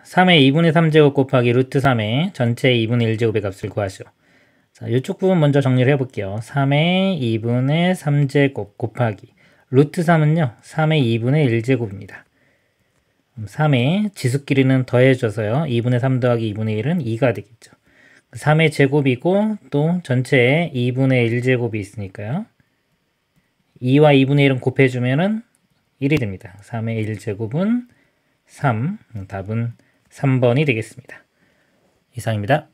3의 2분의 3제곱 곱하기 루트 3의 전체의 2분의 1제곱의 값을 구하시오. 자, 이쪽 부분 먼저 정리를 해볼게요. 3의 2분의 3제곱 곱하기 루트 3은요. 3의 2분의 1제곱입니다. 3의 지수끼리는 더해져서요. 2분의 3 더하기 2분의 1은 2가 되겠죠. 3의 제곱이고 또 전체에 2분의 1제곱이 있으니까요. 2와 2분의 1은 곱해주면은 1이 됩니다. 3의 1제곱은 3, 답은 3번이 되겠습니다. 이상입니다.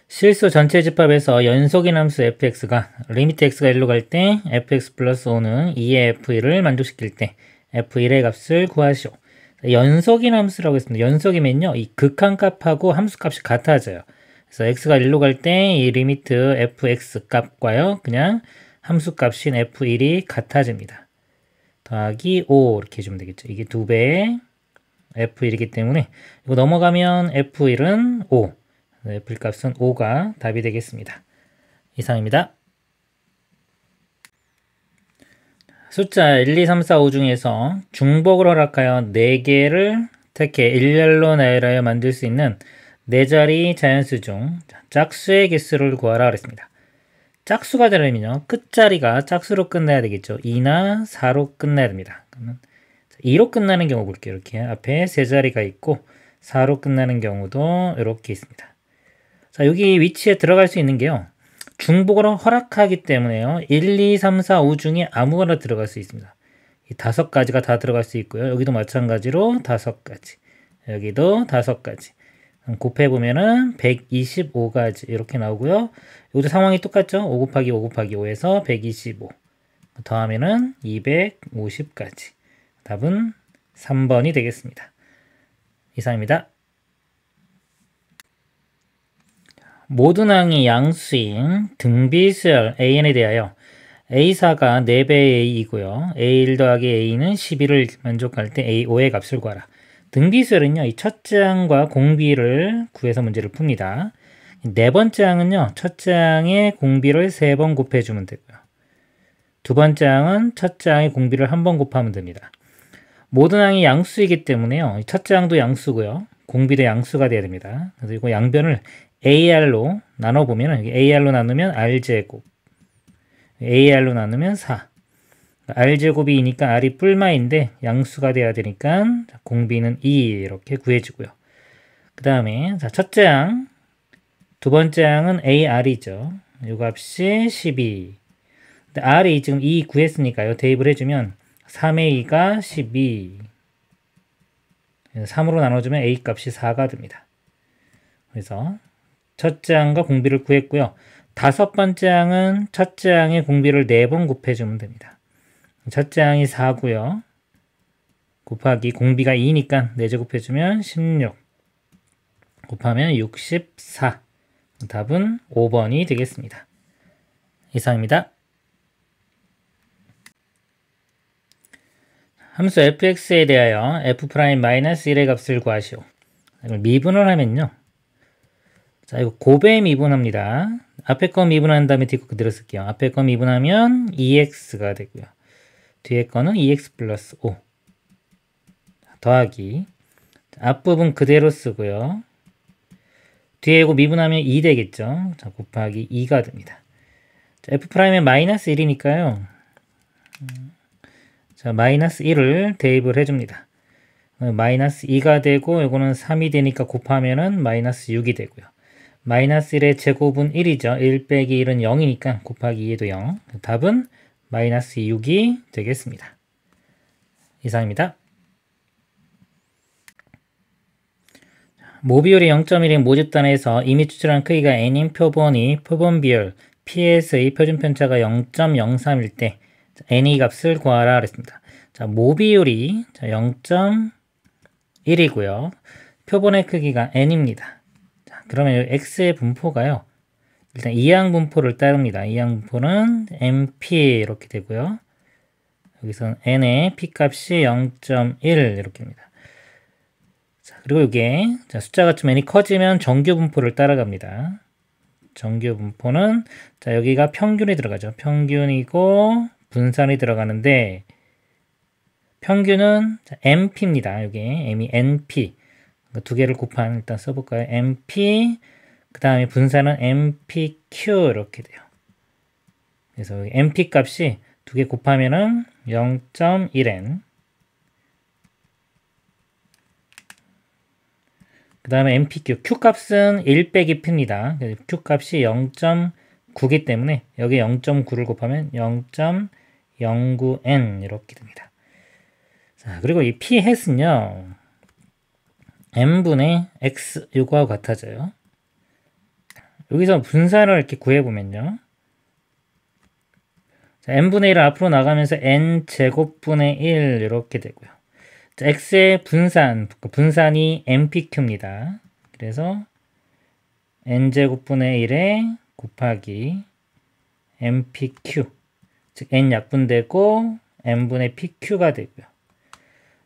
실수 전체 집합에서 연속인 함수 fx가 리미트 x가 1로 갈 때 fx 플러스 5는 2의 f1을 만족시킬 때 f1의 값을 구하시오. 연속인 함수라고 했습니다. 연속이면요, 이 극한값하고 함수값이 같아져요. 그래서 x가 1로 갈 때 이 리미트 fx 값과요, 그냥 함수값인 f1이 같아집니다. 더하기 5 이렇게 해주면 되겠죠. 이게 2배의 f1이기 때문에 이거 넘어가면 f1은 5, f1 값은 5가 답이 되겠습니다. 이상입니다. 숫자 1, 2, 3, 4, 5 중에서 중복을 허락하여 4개를 택해 일렬로 나열하여 만들 수 있는 4자리 자연수 중 짝수의 개수를 구하라 그랬습니다. 짝수가 되려면요, 끝자리가 짝수로 끝나야 되겠죠. 2나 4로 끝나야 됩니다. 그러면 2로 끝나는 경우 볼게요. 이렇게 앞에 3자리가 있고 4로 끝나는 경우도 이렇게 있습니다. 자, 여기 위치에 들어갈 수 있는 게요, 중복을 허락하기 때문에요, 1, 2, 3, 4, 5 중에 아무거나 들어갈 수 있습니다. 이 5가지가 다 들어갈 수 있고요. 여기도 마찬가지로 5가지, 여기도 5가지. 곱해보면은 125가지 이렇게 나오고요. 여기도 상황이 똑같죠. 5 곱하기 5 곱하기 5에서 125 더하면은 250까지. 답은 3번이 되겠습니다. 이상입니다. 모든 항이 양수인 등비수열 AN에 대하여 A4가 4배의 A이고요. A1 더하기 A는 11을 만족할 때 A5의 값을 구하라. 등비수열은요, 이 첫째 항과 공비를 구해서 문제를 풉니다. 네 번째 항은요, 첫째 항의 공비를 3번 곱해주면 되고요. 두 번째 항은 첫째 항의 공비를 1번 곱하면 됩니다. 모든 항이 양수이기 때문에요, 첫째 항도 양수고요, 공비도 양수가 돼야 됩니다. 그래서 이거 양변을 AR로 나눠보면, 여기 AR로 나누면 R제곱, AR로 나누면 4. R제곱이 이니까 R이 뿔마인데 양수가 돼야 되니까 공비는 2 이렇게 구해주고요. 그 다음에 첫째 항, 두 번째 항은 AR이죠. 이 값이 12. 근데 R이 지금 2 구했으니까요, 대입을 해주면 3의 2가 12. 3으로 나눠주면 A 값이 4가 됩니다. 그래서 첫째 항과 공비를 구했고요. 다섯 번째 항은 첫째 항의 공비를 4번 곱해주면 됩니다. 첫째 항이 4고요. 곱하기 공비가 2니까 4제 곱해주면 16. 곱하면 64. 답은 5번이 되겠습니다. 이상입니다. 함수 fx에 대하여 f'-1의 값을 구하시오. 이걸 미분을 하면요, 자, 이거 곱에 미분합니다. 앞에 거 미분한 다음에 뒤에 거 그대로 쓸게요. 앞에 거 미분하면 2x가 되고요. 뒤에 거는 2x 플러스 5 더하기, 앞부분 그대로 쓰고요. 뒤에 이거 미분하면 2 되겠죠. 자, 곱하기 2가 됩니다. 자, f'의 마이너스 1이니까요. 자, 마이너스 1을 대입을 해줍니다. 마이너스 2가 되고, 이거는 3이 되니까 곱하면은 마이너스 6이 되고요. 마이너스 1의 제곱은 1이죠. 1 빼기 1은 0이니까 곱하기 2에도 0. 답은 마이너스 6이 되겠습니다. 이상입니다. 모비율이 0.1인 모집단에서 이미 추출한 크기가 n인 표본이 표본 비율 ps의 표준 편차가 0.03일 때 n의 값을 구하라 그랬습니다. 자, 모비율이 0.1이고요. 표본의 크기가 n입니다. 자, 그러면 x의 분포가요, 일단 이항 분포를 따릅니다. 이항 분포는 np 이렇게 되고요. 여기서 n의 p 값이 0.1 이렇게입니다. 자, 그리고 이게 숫자가 좀 n이 커지면 정규 분포를 따라갑니다. 정규 분포는, 자, 여기가 평균이 들어가죠. 평균이고 분산이 들어가는데, 평균은 MP입니다. 여기 M이 NP. 두 개를 곱한 일단 써볼까요? MP, 그 다음에 분산은 MPQ 이렇게 돼요. 그래서 여기 MP 값이 두 개 곱하면은 0.1N. 그 다음에 MPQ, Q 값은 1 빼기 P입니다. Q 값이 0.9기 때문에 여기 0.9를 곱하면 0.09N 이렇게 됩니다. 자, 그리고 이 P 햇은요, M분의 X 요거하고 같아져요. 여기서 분산을 이렇게 구해보면요. 자, N분의 1을 앞으로 나가면서 N제곱분의 1 이렇게 되고요. 자, X의 분산이 MPQ입니다. 그래서 N제곱분의 1에 곱하기 MPQ, 즉 N 약분되고 N분의 PQ가 되고요.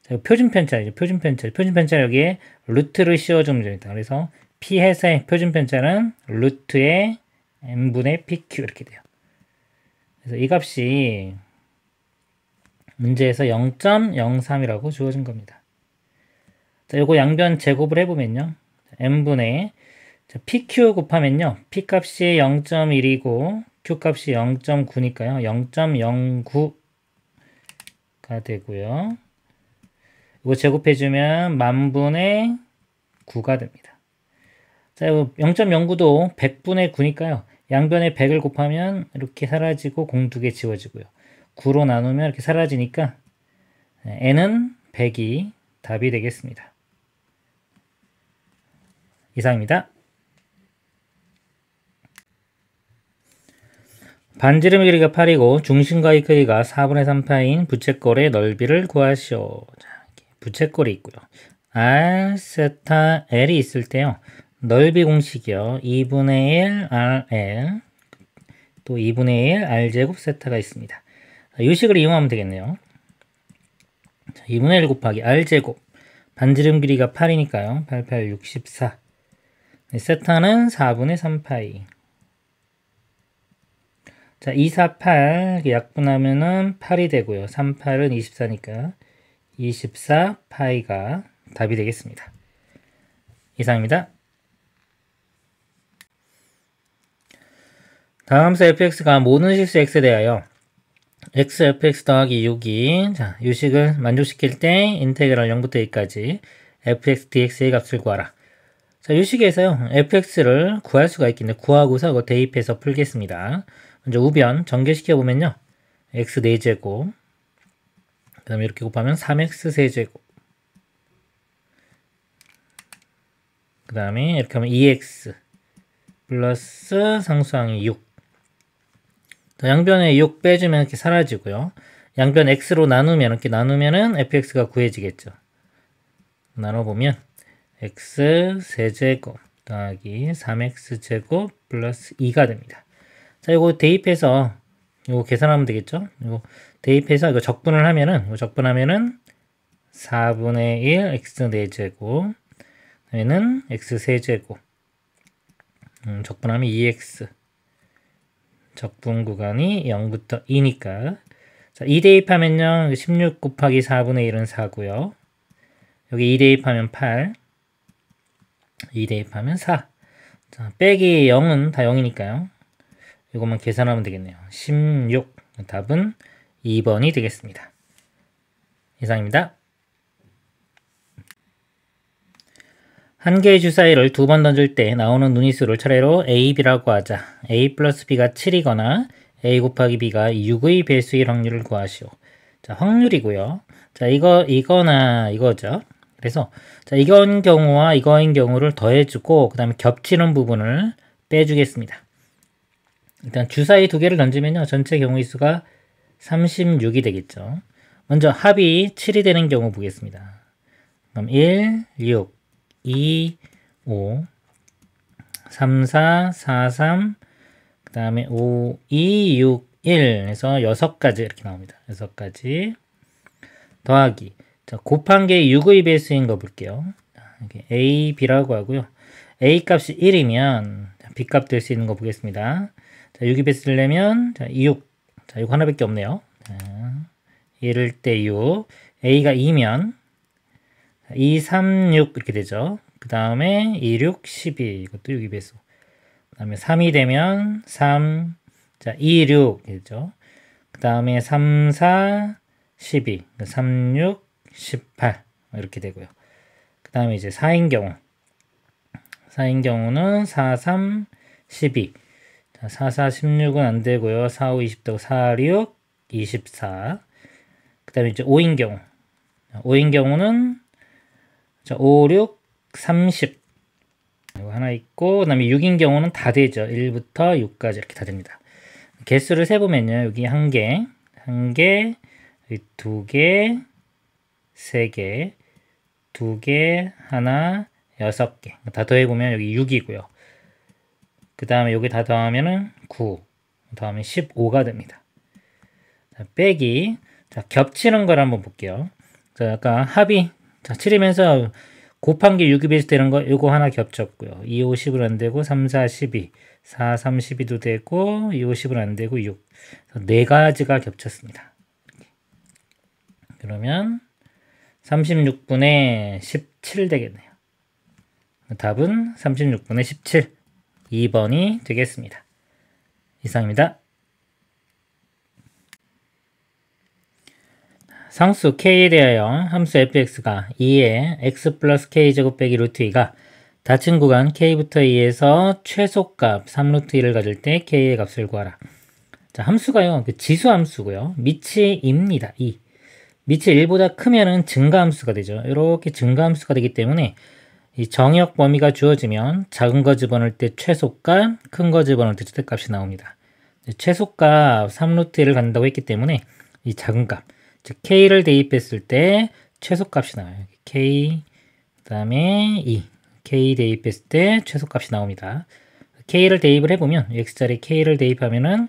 자, 표준편차이죠. 표준편차 여기에 루트를 씌워주면 됩니다. 그래서 P햇의 표준편차는 루트의 N분의 PQ 이렇게 돼요. 그래서 이 값이 문제에서 0.03이라고 주어진 겁니다. 자, 요거 양변 제곱을 해보면요. N분의 PQ 곱하면요. P 값이 0.1이고 Q 값이 0.9니까요. 0.09가 되고요. 이거 제곱해주면 만분의 9가 됩니다. 자, 0.09도 100분의 9니까요. 양변에 100을 곱하면 이렇게 사라지고 공 두 개 지워지고요. 9로 나누면 이렇게 사라지니까 n은 100이 답이 되겠습니다. 이상입니다. 반지름의 길이가 8이고 중심과의 크기가 4분의 3파인 부채꼴의 넓이를 구하시오. 자, 부채꼴이 있고요. R, 세타, L이 있을 때요. 넓이 공식이요. 2분의 1 RL 또 2분의 1 R제곱 세타가 있습니다. 이 식을 이용하면 되겠네요. 자, 2분의 1 곱하기 R제곱 반지름 길이가 8이니까요. 8, 8, 64 세타는 4분의 3파이. 자, 2, 4, 8 약분하면은 8이 되고요. 3, 8은 24니까 24 파이가 답이 되겠습니다. 이상입니다. 다음 수 fx가 모든 실수 x에 대하여 x fx 더하기 6이 자, 이 식을 만족시킬 때 인테그랄 0부터 2까지 fx dx의 값을 구하라. 자, 이 식에서요. fx를 구할 수가 있겠는데 구하고서 그거 대입해서 풀겠습니다. 먼저 우변 전개시켜 보면요. x 4제곱 그 다음에 이렇게 곱하면 3x 세제곱 그 다음에 이렇게 하면 2x 플러스 상수항이 6 양변에 6 빼주면 이렇게 사라지고요. 양변 x로 나누면 이렇게 나누면은 fx가 구해지겠죠. 나눠보면 x 세제곱 더하기 3x 제곱 플러스 2가 됩니다. 자, 이거 대입해서 이거 계산하면 되겠죠. 이거 대입해서 이거 적분을 하면은 4분의 1 x 4제곱 얘는 x 세제곱 적분하면 2x 적분 구간이 0부터 2니까 자, 2 대입하면요 16 곱하기 4분의 1은 4고요 여기 2 대입하면 8 2 대입하면 4 자, 빼기 0은 다 0이니까요 이것만 계산하면 되겠네요 16 답은 2번이 되겠습니다. 이상입니다. 한 개의 주사위를 두 번 던질 때 나오는 눈위수를 차례로 A, B라고 하자. A 플러스 B가 7이거나 A 곱하기 B가 6의 배수일 확률을 구하시오. 자, 확률이고요. 자, 이거나 이거죠. 그래서 자, 이건 경우와 이거인 경우를 더해주고 그 다음에 겹치는 부분을 빼주겠습니다. 일단 주사위 두 개를 던지면요. 전체 경우의 수가 36이 되겠죠. 먼저 합이 7이 되는 경우 보겠습니다. 그럼 1, 6, 2, 5, 3, 4, 4, 3, 그 다음에 5, 2, 6, 1 해서 6가지 이렇게 나옵니다. 6가지 더하기 자, 곱한 게 6의 배수인 거 볼게요. A, B라고 하고요. A 값이 1이면 B 값 될 수 있는 거 보겠습니다. 자, 6의 배수를 내면 자, 6. 자, 이거 하나밖에 없네요. 자, 1일 때 6. A가 2면 2, 3, 6 이렇게 되죠. 그 다음에 2, 6, 12 이것도 6이 배수. 그 다음에 3이 되면 3, 자 2, 6 되죠. 그 다음에 3, 4, 12, 3, 6, 18 이렇게 되고요. 그 다음에 이제 4인 경우는 4, 3, 12. 자, 4, 4, 16은 안 되고요. 4, 5, 20 되고 4, 6, 24. 그 다음에 이제 5인 경우는 자, 5, 6, 30. 이거 하나 있고, 그 다음에 6인 경우는 다 되죠. 1부터 6까지 이렇게 다 됩니다. 개수를 세보면요. 여기 1개, 1개, 2개, 3개, 2개, 하나, 6개. 다 더해보면 여기 6이고요. 그 다음에 여기 다 더하면은 9. 그 다음에 15가 됩니다. 자, 빼기. 자, 겹치는 걸 한번 볼게요. 자, 아까 합이, 자, 7이면서 곱한 게 6이 비슷되는 거, 요거 하나 겹쳤고요. 2, 5, 10은 안 되고, 3, 4, 12. 4, 3, 12도 되고, 2, 5, 10은 안 되고, 6. 네 가지가 겹쳤습니다. 그러면 36분의 17 되겠네요. 답은 36분의 17. 2번이 되겠습니다. 이상입니다. 상수 k에 대하여 함수 fx가 2의 x 플러스 k제곱 빼기 루트 2가 닫힌 구간 k부터 2에서 최소값 3루트 2를 가질 때 k의 값을 구하라. 자, 함수가요. 지수 함수고요. 밑이 2입니다. 2. 밑이 1보다 크면은 증가함수가 되죠. 이렇게 증가함수가 되기 때문에 이 정역 범위가 주어지면 작은 거 집어넣을 때 최소값, 큰 거 집어넣을 때 최대값이 나옵니다. 최소값 3루트 1을 간다고 했기 때문에 이 작은 값, 즉 k를 대입했을 때 최소값이 나와요. k, 그 다음에 2, k 대입했을 때 최소값이 나옵니다. k를 대입을 해보면 x자리 k를 대입하면은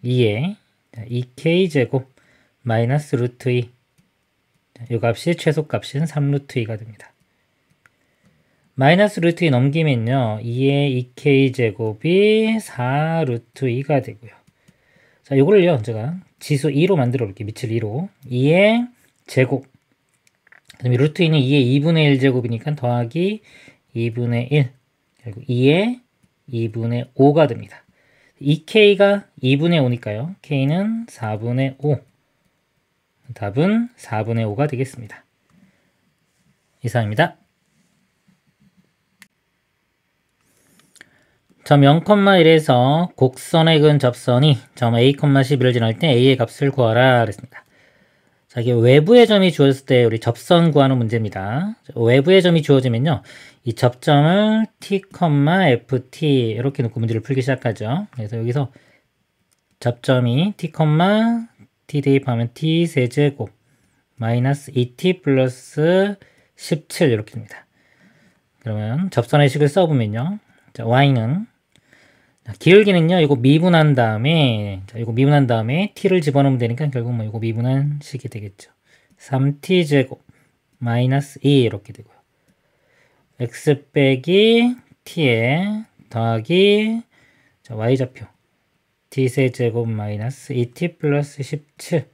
2에 2k제곱 마이너스 루트 2, 이 값이 최소값인 3루트 2가 됩니다. 마이너스 루트 2 넘기면요. 2의 2k제곱이 4루트 2가 되고요. 자, 요거를요. 제가 지수 2로 만들어 볼게요. 밑을 2로. 2의 제곱. 그 다음에 루트 2는 2의 2분의 1제곱이니까 더하기 2분의 1. 결국 2의 2분의 5가 됩니다. 2k가 2분의 5니까요. k는 4분의 5. 답은 4분의 5가 되겠습니다. 이상입니다. 점 0,1에서 곡선의 근 접선이 점 a, 11을 지날 때 a의 값을 구하라 그랬습니다. 자, 이게 외부의 점이 주어졌을 때 우리 접선 구하는 문제입니다. 외부의 점이 주어지면요. 이 접점을 t, ft 이렇게 놓고 문제를 풀기 시작하죠. 그래서 여기서 접점이 t, t 대입하면 t 세제곱 마이너스 2t 플러스 17 이렇게 됩니다. 그러면 접선의 식을 써보면요. 자, y는 기울기는요, 이거 미분한 다음에, 자, 이거 미분한 다음에 t를 집어넣으면 되니까 결국 뭐 이거 미분한 식이 되겠죠. 3t제곱 마이너스 2 이렇게 되고요. x 빼기 t에 더하기 자, y좌표 t세제곱 마이너스 2t 플러스 17.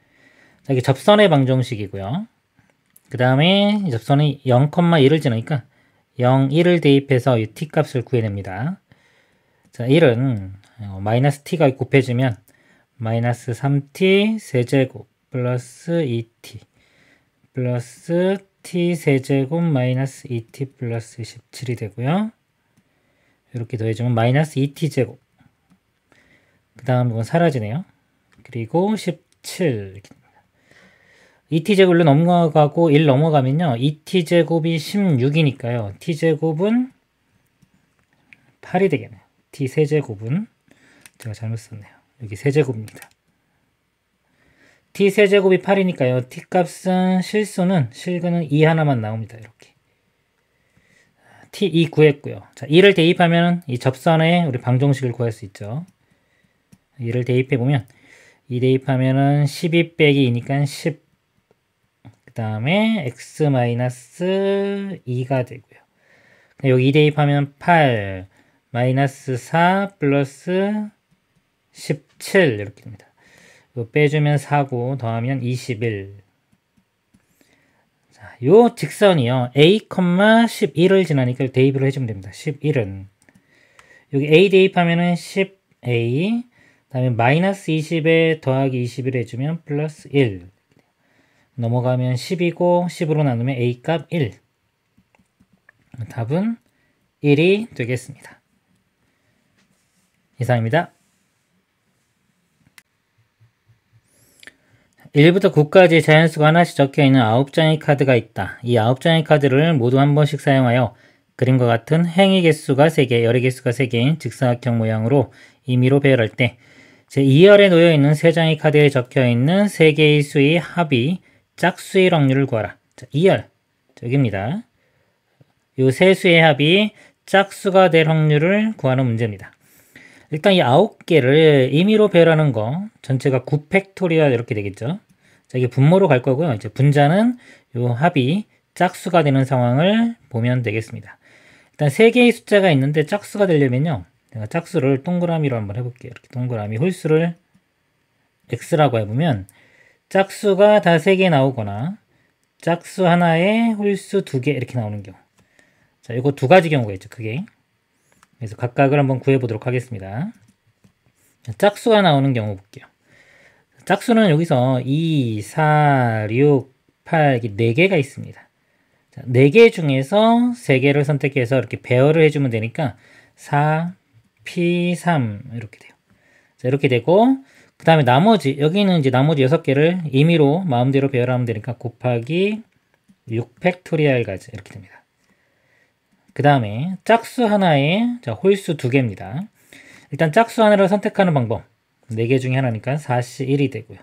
자, 이게 접선의 방정식이고요. 그 다음에 접선이 0,1을 지나니까 0, 1을 대입해서 이 t 값을 구해냅니다. 자, 1은 마이너스 t가 곱해지면 마이너스 3t 세제곱 플러스 2t 플러스 t 세제곱 마이너스 2t 플러스 17이 되고요. 이렇게 더해주면 마이너스 2t 제곱. 그 다음 이건 사라지네요. 그리고 17 이렇게 됩니다. 2t 제곱로 넘어가고 1 넘어가면요. 2t 제곱이 16이니까요. t 제곱은 8이 되겠네요. t 세제곱은 제가 잘못 썼네요. 여기 세제곱입니다. t 세제곱이 8이니까요. t 값은 실근은 2 하나만 나옵니다. 이렇게. t 2 구했고요. 자, 2를 대입하면 이 접선에 우리 방정식을 구할 수 있죠. 2를 대입해 보면 2 대입하면은 12 빼기 2니까 10. 그 다음에 x 마이너스 2가 되고요. 여기 2 대입하면 8 마이너스 4 플러스 17 이렇게 됩니다. 이거 빼주면 4고 더하면 21. 요 직선이요. A, 11을 지나니까 대입을 해주면 됩니다. 11은. 여기 A 대입하면은 10A, 그 다음에 마이너스 20에 더하기 21 해주면 플러스 1. 넘어가면 10이고 10으로 나누면 A 값 1. 답은 1이 되겠습니다. 이상입니다. 1부터 9까지 자연수가 하나씩 적혀있는 9장의 카드가 있다. 이 9장의 카드를 모두 한 번씩 사용하여 그림과 같은 행의 개수가 3개, 열의 개수가 3개인 직사각형 모양으로 임의로 배열할 때 제2열에 놓여있는 3장의 카드에 적혀있는 3개의 수의 합이 짝수의 확률을 구하라. 자, 2열, 여기입니다. 이 세 수의 합이 짝수가 될 확률을 구하는 문제입니다. 일단 이 9개를 임의로 배열하는 거 전체가 9팩토리얼 이렇게 되겠죠. 자, 이게 분모로 갈 거고요. 이제 분자는 이 합이 짝수가 되는 상황을 보면 되겠습니다. 일단 3개의 숫자가 있는데 짝수가 되려면요. 제가 짝수를 동그라미로 한번 해볼게요. 이렇게 동그라미 홀수를 x라고 해보면 짝수가 다 3개 나오거나 짝수 하나에 홀수 2개 이렇게 나오는 경우. 자, 이거 두 가지 경우가 있죠. 크게. 그래서 각각을 한번 구해보도록 하겠습니다. 짝수가 나오는 경우 볼게요. 짝수는 여기서 2, 4, 6, 8 이렇게 4개가 있습니다. 자, 4개 중에서 3개를 선택해서 이렇게 배열을 해주면 되니까 4, P3 이렇게 돼요. 자, 이렇게 되고 그 다음에 나머지 여기는 이제 나머지 6개를 임의로 마음대로 배열하면 되니까 곱하기 6팩토리얼까지 이렇게 됩니다. 그 다음에 짝수 하나에 자, 홀수 2개입니다. 일단 짝수 하나를 선택하는 방법 4개 중에 하나니까 4C1이 되고요.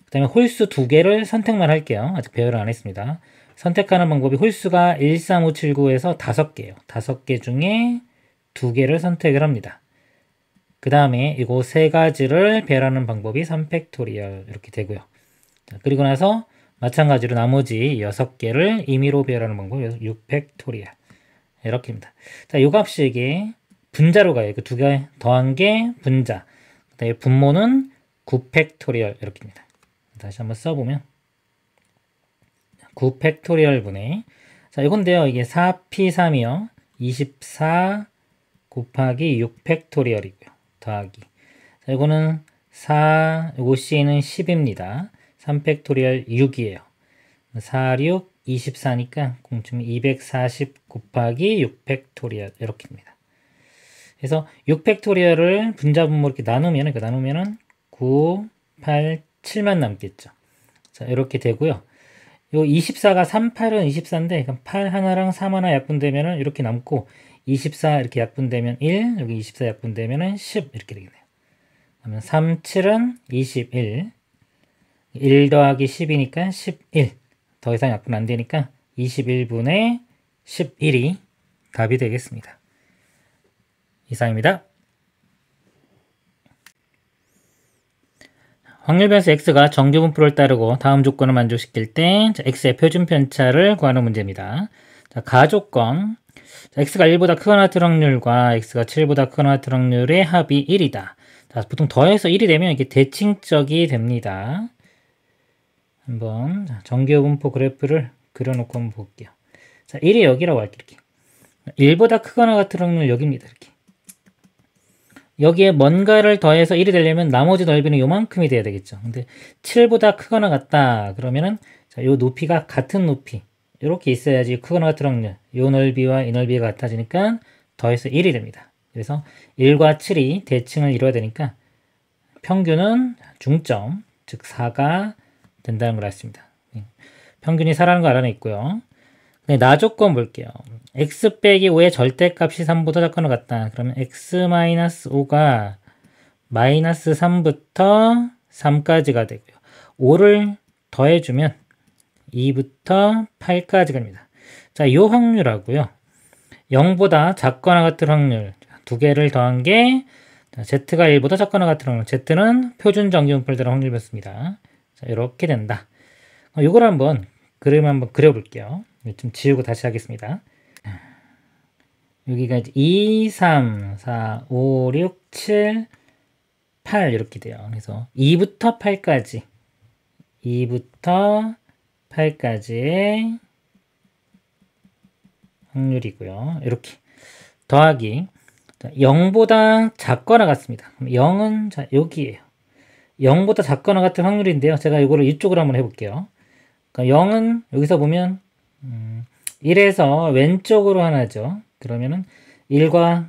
그 다음에 홀수 2개를 선택만 할게요. 아직 배열을 안 했습니다. 선택하는 방법이 홀수가 13579에서 5개예요. 5개 중에 2개를 선택을 합니다. 그 다음에 이거 3가지를 배열하는 방법이 3팩토리얼 이렇게 되고요. 자, 그리고 나서 마찬가지로 나머지 6개를 임의로 배열하는 방법 6팩토리얼 이렇게입니다. 자, 요 값이 이게 분자로 가요. 그 2개 더한 게 분자. 그 다음에 분모는 9팩토리얼 이렇게입니다. 다시 한번 써보면 9팩토리얼 분의 자, 이건데요. 이게 4P3이요. 24 곱하기 6팩토리얼이고요. 더하기. 자, 이거는 4, 요거 C는 10입니다. 3팩토리얼 6이에요. 4, 6, 24니까 공충이 240 곱하기 6팩토리얼 이렇게입니다. 그래서 6팩토리얼을 분자분모 이렇게 나누면은 9, 8, 7만 남겠죠. 자, 이렇게 되고요. 요 24가 3, 8은 24인데 8 하나랑 3 하나 약분되면은 이렇게 남고 24 이렇게 약분되면 1, 여기 24 약분되면은 10 이렇게 되겠네요. 그러면 3, 7은 21, 1 더하기 10이니까 11. 더 이상 약분 안 되니까 21분의 11이 답이 되겠습니다. 이상입니다. 확률 변수 x가 정규 분포를 따르고 다음 조건을 만족시킬 때 x의 표준 편차를 구하는 문제입니다. 자, 가조건 x가 1보다 크거나 같은 확률과 x가 7보다 크거나 같은 확률의 합이 1이다. 자, 보통 더해서 1이 되면 이게 대칭적이 됩니다. 한번 정규 분포 그래프를 그려놓고 한번 볼게요. 자, 1이 여기라고 할게요. 이렇게. 1보다 크거나 같은 확률 여기입니다. 이렇게. 여기에 뭔가를 더해서 1이 되려면 나머지 넓이는 요만큼이 돼야 되겠죠. 근데 7보다 크거나 같다 그러면은 자, 요 높이가 같은 높이 이렇게 있어야지 크거나 같은 확률 요 넓이와 이 넓이가 같아지니까 더해서 1이 됩니다. 그래서 1과 7이 대칭을 이루어야 되니까 평균은 중점 즉 4가 된다는 걸 알았습니다. 평균이 4라는 거 알아내 있고요. 네, 나조건 볼게요. x 빼기 5의 절대값이 3보다 작거나 같다. 그러면 x-5가 마이너스 3부터 3까지가 되고요. 5를 더해주면 2부터 8까지 갑니다. 자, 이 확률하고요. 0보다 작거나 같은 확률 두 개를 더한 게 z가 1보다 작거나 같은 확률. z는 표준 정규분포대로 확률 변수입니다. 자, 이렇게 된다. 이걸 한번 그림 한번 그려볼게요. 좀 지우고 다시 하겠습니다. 여기가 이제 2, 3, 4, 5, 6, 7, 8 이렇게 돼요. 그래서 2부터 8까지 2부터 8까지의 확률이고요. 이렇게 더하기 0보다 작거나 같습니다. 0은 자 여기에요. 0보다 작거나 같은 확률인데요. 제가 이거를 이쪽으로 한번 해볼게요. 그러니까 0은 여기서 보면 1에서 왼쪽으로 하나죠. 그러면은 1과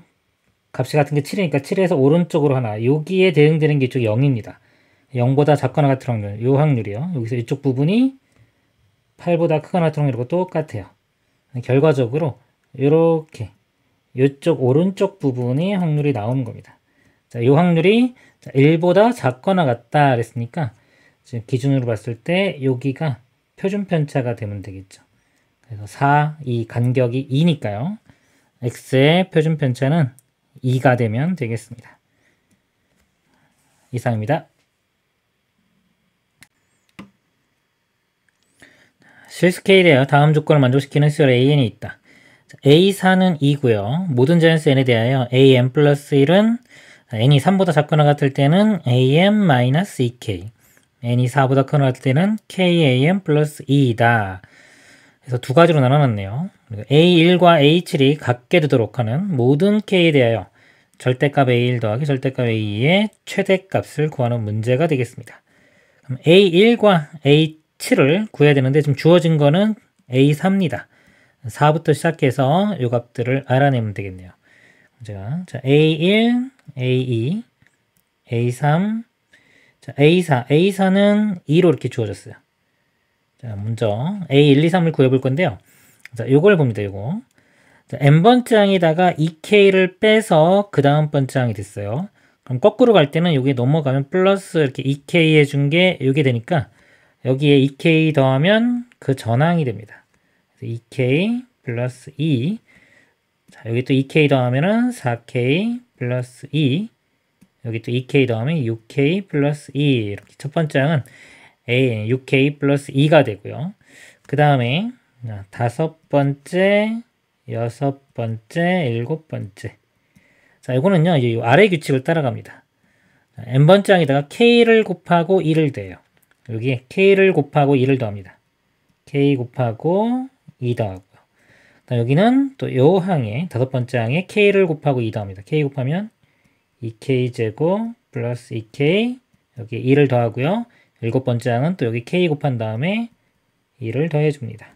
값이 같은 게 7이니까 7에서 오른쪽으로 하나. 여기에 대응되는 게 이쪽 0입니다. 0보다 작거나 같은 확률. 요 확률이요. 여기서 이쪽 부분이 8보다 크거나 같은 확률이고 똑같아요. 결과적으로 이렇게 이쪽 오른쪽 부분이 확률이 나오는 겁니다. 자, 이 확률이 1보다 작거나 같다 그랬으니까 지금 기준으로 봤을 때 여기가 표준 편차가 되면 되겠죠. 그래서 4, 이 간격이 2니까요. x의 표준 편차는 2가 되면 되겠습니다. 이상입니다. 실스케일이에요. 다음 조건을 만족시키는 수열 an이 있다. a4는 2고요. 모든 자연수 n에 대하여 an 플러스 1은 n이 3보다 작거나 같을 때는 am-2k, n이 4보다 크거나 같을 때는 kam 플러스 2이다. 그래서 두 가지로 나눠놨네요. a1과 a7이 같게 되도록 하는 모든 k에 대하여 절대값 a1 더하기 절대값 a2의 최대값을 구하는 문제가 되겠습니다. 그럼 a1과 a7을 구해야 되는데 지금 주어진 거는 a3입니다. 4부터 시작해서 이 값들을 알아내면 되겠네요. 제가 자, A1, A2, A3, 자, A4, A4는 2로 이렇게 주어졌어요. 자, 먼저 A1, 2, 3을 구해볼 건데요. 자, 요걸 봅니다. 요거. 자, n번째 항에다가 2K를 빼서 그 다음 번째 항이 됐어요. 그럼 거꾸로 갈 때는 여기 넘어가면 플러스 이렇게 2K 해준 게 요게 되니까 여기에 2K 더하면 그 전항이 됩니다. 2K 플러스 2. 자, 여기 또 2K 더하면은 4K 플러스 2. 여기 또 2K 더하면 6K 플러스 2. 이렇게 첫 번째 항은 6K 플러스 2가 되고요. 그 다음에 다섯 번째, 여섯 번째, 일곱 번째. 자, 이거는요, 이제 아래 규칙을 따라갑니다. n번째 항에다가 K를 곱하고 2를 더해요. 여기에 K를 곱하고 2를 더합니다. K 곱하고 2 더하고요. 여기는 또 요 항에 다섯 번째 항에 K를 곱하고 2 더합니다. K 곱하면 2K 제곱 플러스 2K 여기에 2를 더하고요. 일곱 번째 항은 또 여기 K 곱한 다음에 2를 더해줍니다.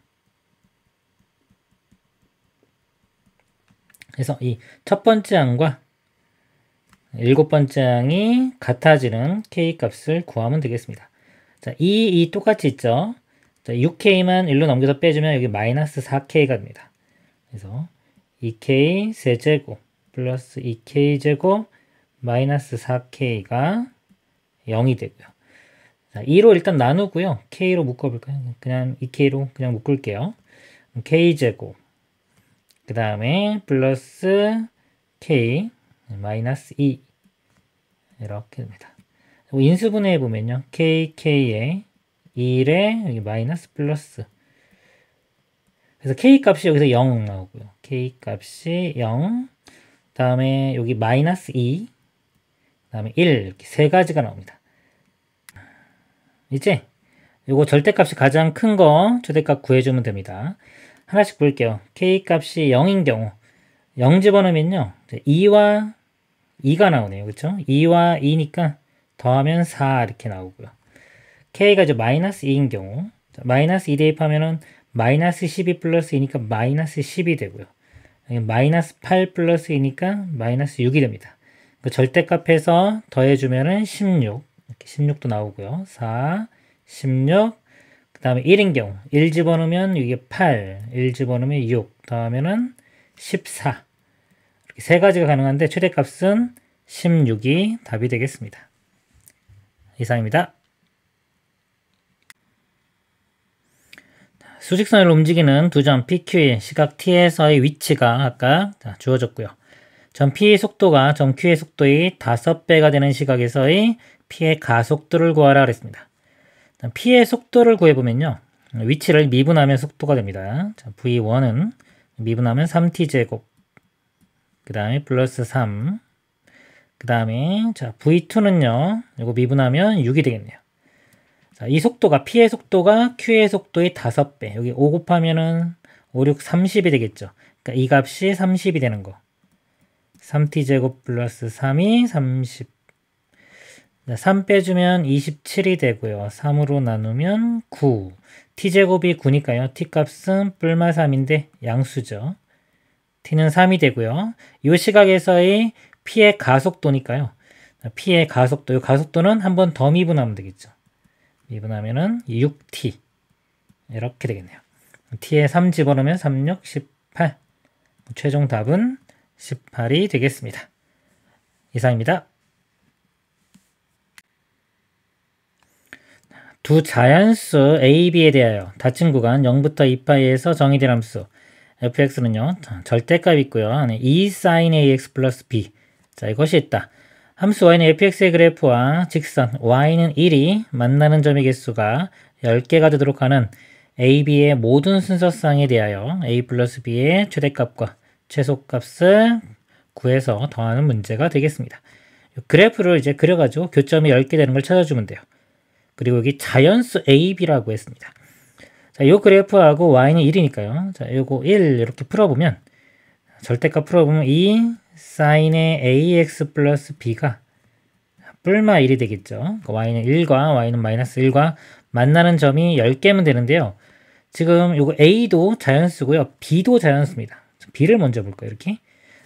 그래서 이 첫 번째 항과 일곱 번째 항이 같아지는 K 값을 구하면 되겠습니다. 자, 이 똑같이 있죠. 자, 6K만 1로 넘겨서 빼주면 여기 마이너스 4K가 됩니다. 그래서 2K 세제곱 플러스 2K 제곱 마이너스 4K가 0이 되고요. 자, 2로 일단 나누고요. K로 묶어볼까요? 그냥 2K로 그냥 묶을게요. K 제곱 그 다음에 플러스 K 마이너스 2 이렇게 됩니다. 인수분해 보면요. KK에 1에 여기 마이너스 플러스 그래서 K 값이 여기서 0 나오고요. K 값이 0 다음에 여기 마이너스 2 다음에 1 이렇게 세 가지가 나옵니다. 이제 요거 절대값이 가장 큰 거 최대값 구해주면 됩니다. 하나씩 볼게요. K 값이 0인 경우 0 집어넣으면요. 2와 2가 나오네요. 그렇죠? 2와 2니까 더하면 4 이렇게 나오고요. K가 이제 마이너스 2인 경우 마이너스 2 대입하면은 마이너스 12 플러스 2니까 마이너스 10이 되고요. 마이너스 8 플러스 2니까 마이너스 6이 됩니다. 그 절대값에서 더해주면은 16 이렇게 16도 나오고요. 4, 16 그 다음에 1인 경우 1 집어넣으면 이게 8 1 집어넣으면 6 더하면은 14 이렇게 세 가지가 가능한데 최대값은 16이 답이 되겠습니다. 이상입니다. 수직선을 움직이는 두 점 PQ의 시각 T에서의 위치가 아까 주어졌고요. 점 P의 속도가 점 Q의 속도의 5배가 되는 시각에서의 P의 가속도를 구하라 그랬습니다. P의 속도를 구해보면요. 위치를 미분하면 속도가 됩니다. 자, V1은 미분하면 3T제곱 그 다음에 플러스 3 그 다음에 자 V2는요. 이거 미분하면 6이 되겠네요. 자, 이 속도가 P의 속도가 Q의 속도의 5배. 여기 5 곱하면은 5, 6, 30이 되겠죠. 그러니까 이 값이 30이 되는 거. 3t제곱 플러스 3이 30. 3 빼주면 27이 되고요. 3으로 나누면 9. t제곱이 9니까요. t값은 뿔마 3인데 양수죠. t는 3이 되고요. 이 시각에서의 p의 가속도니까요. p의 가속도, 이 가속도는 한 번 더 미분하면 되겠죠. 미분하면은 6t. 이렇게 되겠네요. t에 3 집어넣으면 3, 6, 18. 최종 답은 18이 되겠습니다. 이상입니다. 두 자연수 a, b에 대하여 닫힌 구간 0부터 2파이에서 정의된 함수 fx는요. 절대값이 있고요. 안에 2 sin ax 플러스 b. 자, 이것이 있다. 함수 y는 fx의 그래프와 직선 y는 1이 만나는 점의 개수가 10개가 되도록 하는 a, b의 모든 순서쌍에 대하여 a 플러스 b의 최대값과 최소값을 구해서 더하는 문제가 되겠습니다. 그래프를 이제 그려가지고 교점이 10개 되는 걸 찾아주면 돼요. 그리고 여기 자연수 a, b라고 했습니다. 자, 요 그래프하고 y는 1이니까요. 자, 요거 1 이렇게 풀어보면 절대값 풀어보면 2 sin의 ax 플러스 b가 뿔마 1이 되겠죠. y는 1과 y는 마이너스 1과 만나는 점이 10개면 되는데요. 지금 요거 a도 자연수고요. b도 자연수입니다. b를 먼저 볼까요? 이렇게.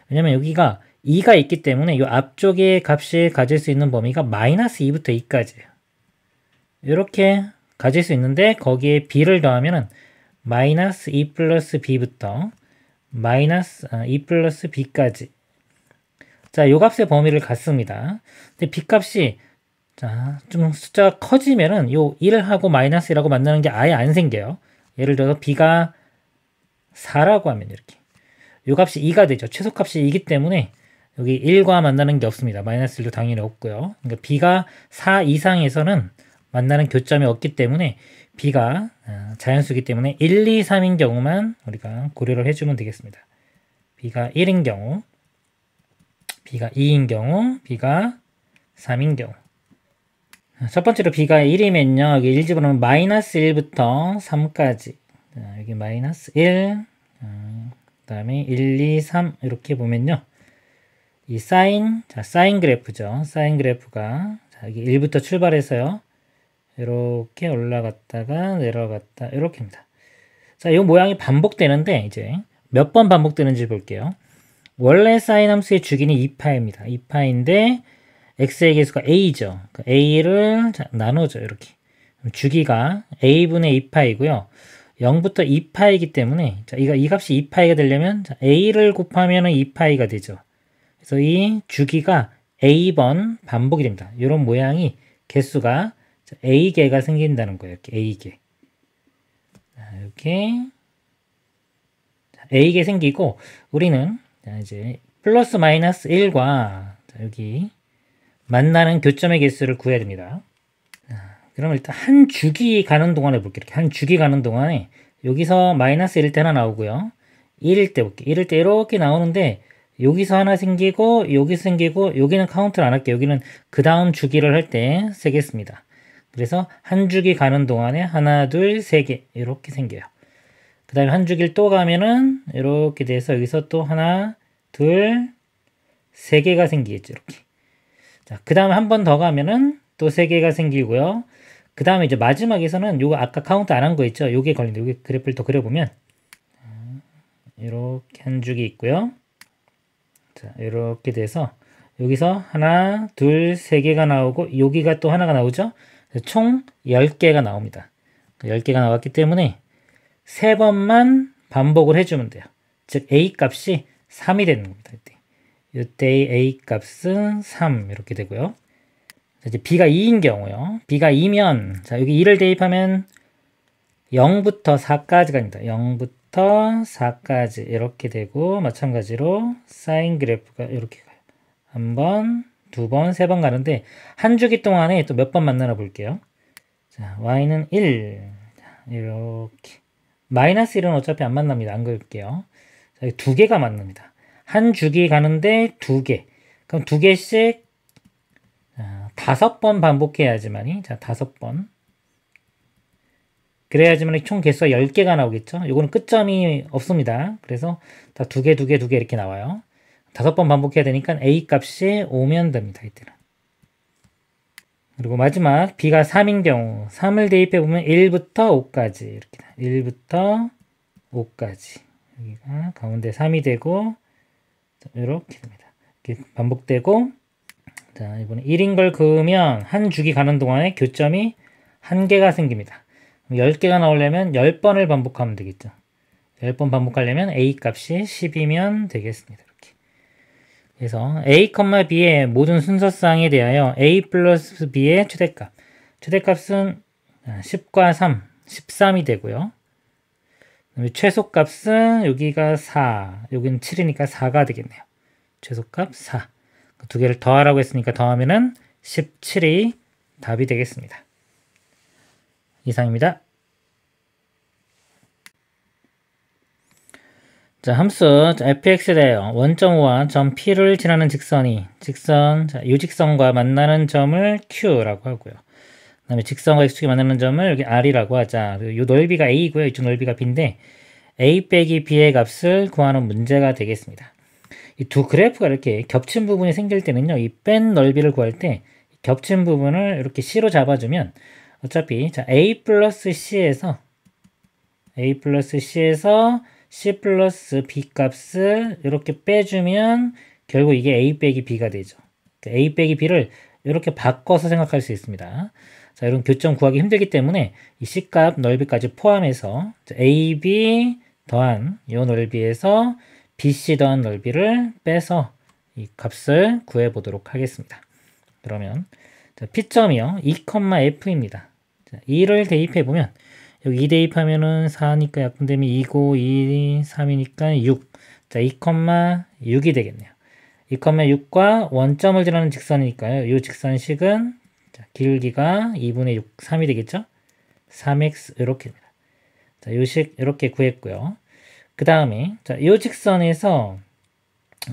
왜냐면 여기가 2가 있기 때문에 요 앞쪽에 값이 가질 수 있는 범위가 마이너스 2부터 2까지예요. 이렇게 가질 수 있는데 거기에 b를 더하면은 마이너스 2 플러스 b부터 마이너스 2 플러스 b까지. 자, 요 값의 범위를 갖습니다. 근데 b 값이 자, 좀 숫자가 커지면은 요 1하고 마이너스 1하고 만나는 게 아예 안 생겨요. 예를 들어서 b가 4라고 하면 이렇게. 요 값이 2가 되죠. 최소값이 2이기 때문에 여기 1과 만나는 게 없습니다. 마이너스 1도 당연히 없고요. 그러니까 b가 4 이상에서는 만나는 교점이 없기 때문에 b가 자연수이기 때문에 1, 2, 3인 경우만 우리가 고려를 해주면 되겠습니다. b가 1인 경우, b가 2인 경우, b가 3인 경우. 첫 번째로 b가 1이면요. 여기 1 집어넣으면 마이너스 1부터 3까지. 자, 여기 마이너스 1, 그 다음에 1, 2, 3 이렇게 보면요. 이 사인, 자, 사인 그래프죠. 사인 그래프가 자, 여기 1부터 출발해서요. 이렇게 올라갔다가 내려갔다 이렇게입니다. 자, 이 모양이 반복되는데 이제 몇 번 반복되는지 볼게요. 원래 사인 함수의 주기는 2파입니다. 2파인데 x의 개수가 a죠. a를 나누죠. 이렇게. 주기가 a분의 2파이고요. 0부터 2파이기 때문에 자, 이 값이 2파이가 되려면 자, a를 곱하면 2파이가 되죠. 그래서 이 주기가 a번 반복이 됩니다. 이런 모양이 개수가 A개가 생긴다는 거예요. 이렇게 A개. 이렇게 A개 생기고 우리는 이제 플러스 마이너스 1과 여기 만나는 교점의 개수를 구해야 됩니다. 그럼 일단 한 주기 가는 동안에 볼게요. 이렇게 한 주기 가는 동안에 여기서 마이너스 1일 때 하나 나오고요. 1일 때 볼게요. 1일 때 이렇게 나오는데 여기서 하나 생기고 여기서 생기고 여기는 카운트를 안 할게요. 여기는 그 다음 주기를 할 때 세겠습니다. 그래서 한 주기 가는 동안에 하나, 둘, 세 개 이렇게 생겨요. 그 다음에 한 주기를 또 가면은 이렇게 돼서 여기서 또 하나, 둘, 세 개가 생기겠죠. 이렇게. 자, 그 다음에 한 번 더 가면은 또 세 개가 생기고요. 그 다음에 이제 마지막에서는 요거 아까 카운트 안 한 거 있죠. 요게 걸린다. 요게 그래프를 또 그려보면 이렇게 한 주기 있고요. 자, 이렇게 돼서 여기서 하나, 둘, 세 개가 나오고 여기가 또 하나가 나오죠. 총 10개가 나옵니다. 10개가 나왔기 때문에 3번만 반복을 해주면 돼요. 즉 A 값이 3이 되는 겁니다. 이때의 A 값은 3 이렇게 되고요. 이제 B가 2인 경우요. B가 2면 자 여기 2를 대입하면 0부터 4까지 갑니다. 0부터 4까지 이렇게 되고 마찬가지로 사인 그래프가 이렇게 가요. 한 번, 두 번, 세 번 가는데 한 주기 동안에 또 몇 번 만나나 볼게요. 자, y는 1. 자, 이렇게. 마이너스 1은 어차피 안 만납니다. 안 그을게요. 자, 두 개가 만납니다. 한 주기 가는데 두 개. 그럼 두 개씩 5번 반복해야지만이 자, 5번. 그래야지만 총 개수가 10개가 나오겠죠. 요거는 끝점이 없습니다. 그래서 다 2개, 2개, 2개 이렇게 나와요. 5번 반복해야 되니까 A 값이 5면 됩니다. 이때는. 그리고 마지막 B가 3인 경우 3을 대입해 보면 1부터 5까지 이렇게 1부터 5까지 여기가 가운데 3이 되고 이렇게 됩니다. 이렇게 반복되고 자 이번에 1인 걸 그으면 한 주기 가는 동안에 교점이 1개가 생깁니다. 10개가 나오려면 10번을 반복하면 되겠죠. 10번 반복하려면 A 값이 10이면 되겠습니다. 이렇게. 그래서 A, B의 모든 순서쌍에 대하여 A 플러스 B의 최대값. 최대값은 10과 3, 13이 되고요. 최소값은 여기가 4, 여기는 7이니까 4가 되겠네요. 최소값 4. 두 개를 더하라고 했으니까 더하면은 17이 답이 되겠습니다. 이상입니다. 자, 함수 fx에 대하여 원점5와 점 P를 지나는 직선이 이 직선과 만나는 점을 Q라고 하고요. 그 다음에 직선과 x축이 만나는 점을 여기 R이라고 하자. 이 넓이가 A이고요. 이쪽 넓이가 B인데 A 빼기 B의 값을 구하는 문제가 되겠습니다. 이 두 그래프가 이렇게 겹친 부분이 생길 때는요. 이 뺀 넓이를 구할 때 겹친 부분을 이렇게 C로 잡아주면 어차피 자, A 플러스 C에서 C 플러스 B 값을 이렇게 빼주면 결국 이게 A 빼기 B가 되죠. A 빼기 B를 이렇게 바꿔서 생각할 수 있습니다. 자, 이런 교점 구하기 힘들기 때문에 이 C 값 넓이까지 포함해서 AB 더한 이 넓이에서 BC 더한 넓이를 빼서 이 값을 구해 보도록 하겠습니다. 그러면 자, P점이요. 2,F입니다. 자, 2를 대입해 보면 여기 2 대입하면은 4니까 약분되면 2고 2, 3이니까 6. 자, 2,6이 되겠네요. 2,6과 원점을 지나는 직선이니까요. 이 직선식은 자, 길기가 2분의 6, 3이 되겠죠? 3x 이렇게 됩니다. 자, 이 식 이렇게 구했고요. 그 다음에 자, 이 직선에서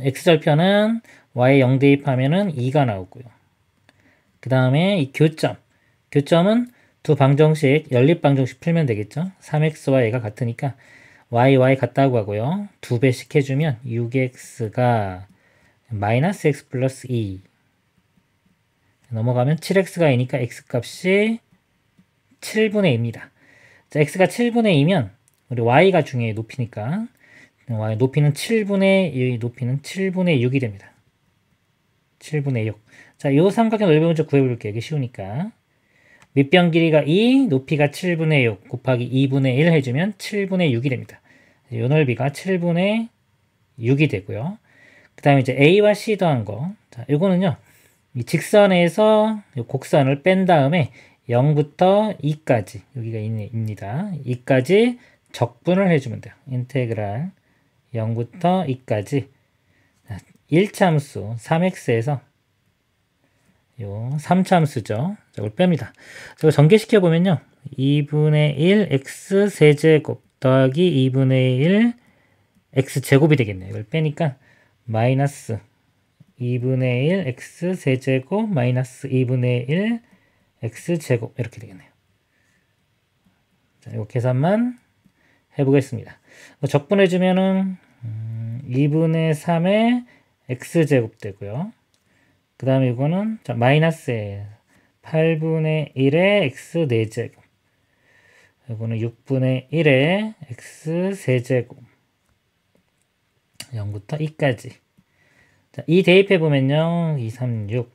x절편은 y에 0 대입하면은 2가 나오고요. 그 다음에 이 교점은 두 방정식, 연립방정식 풀면 되겠죠? 3x와 얘가 같으니까 y 같다고 하고요. 2배씩 해주면 6x가 마이너스 x 플러스 2 넘어가면 7x가 2니까 x값이 7분의 2입니다. 자, x가 7분의 2면 우리 y가 중요해요. 높이니까 y 높이는 7분의 6이 됩니다. 7분의 6. 자, 이 삼각형 넓이 먼저 구해볼게요. 이게 쉬우니까. 밑변 길이가 2, 높이가 7분의 6 곱하기 2분의 1 해주면 7분의 6이 됩니다. 이 넓이가 7분의 6이 되고요. 그 다음에 이제 A와 C 더한 거. 자, 이거는요. 이 직선에서 이 곡선을 뺀 다음에 0부터 2까지, 여기가 입니다. 2까지 적분을 해주면 돼요. 인테그랄 0부터 2까지. 1차함수 3x에서 요 3차함수죠. 이걸 뺍니다. 이걸 전개시켜 보면요. 2분의 1 x 세제곱 더하기 2분의 1 x 제곱이 되겠네요. 이걸 빼니까 마이너스 2분의 1 x 세제곱 마이너스 2분의 1 x 제곱 이렇게 되겠네요. 자, 이거 계산만 해보겠습니다. 적분해주면은 2분의 3의 x 제곱 되고요. 그 다음에 이거는 자, 마이너스에 8분의 1의 x 4제곱. 이거는 6분의 1의 x 세제곱. 0부터 2까지. 자, 2 대입해보면요. 2, 3, 6.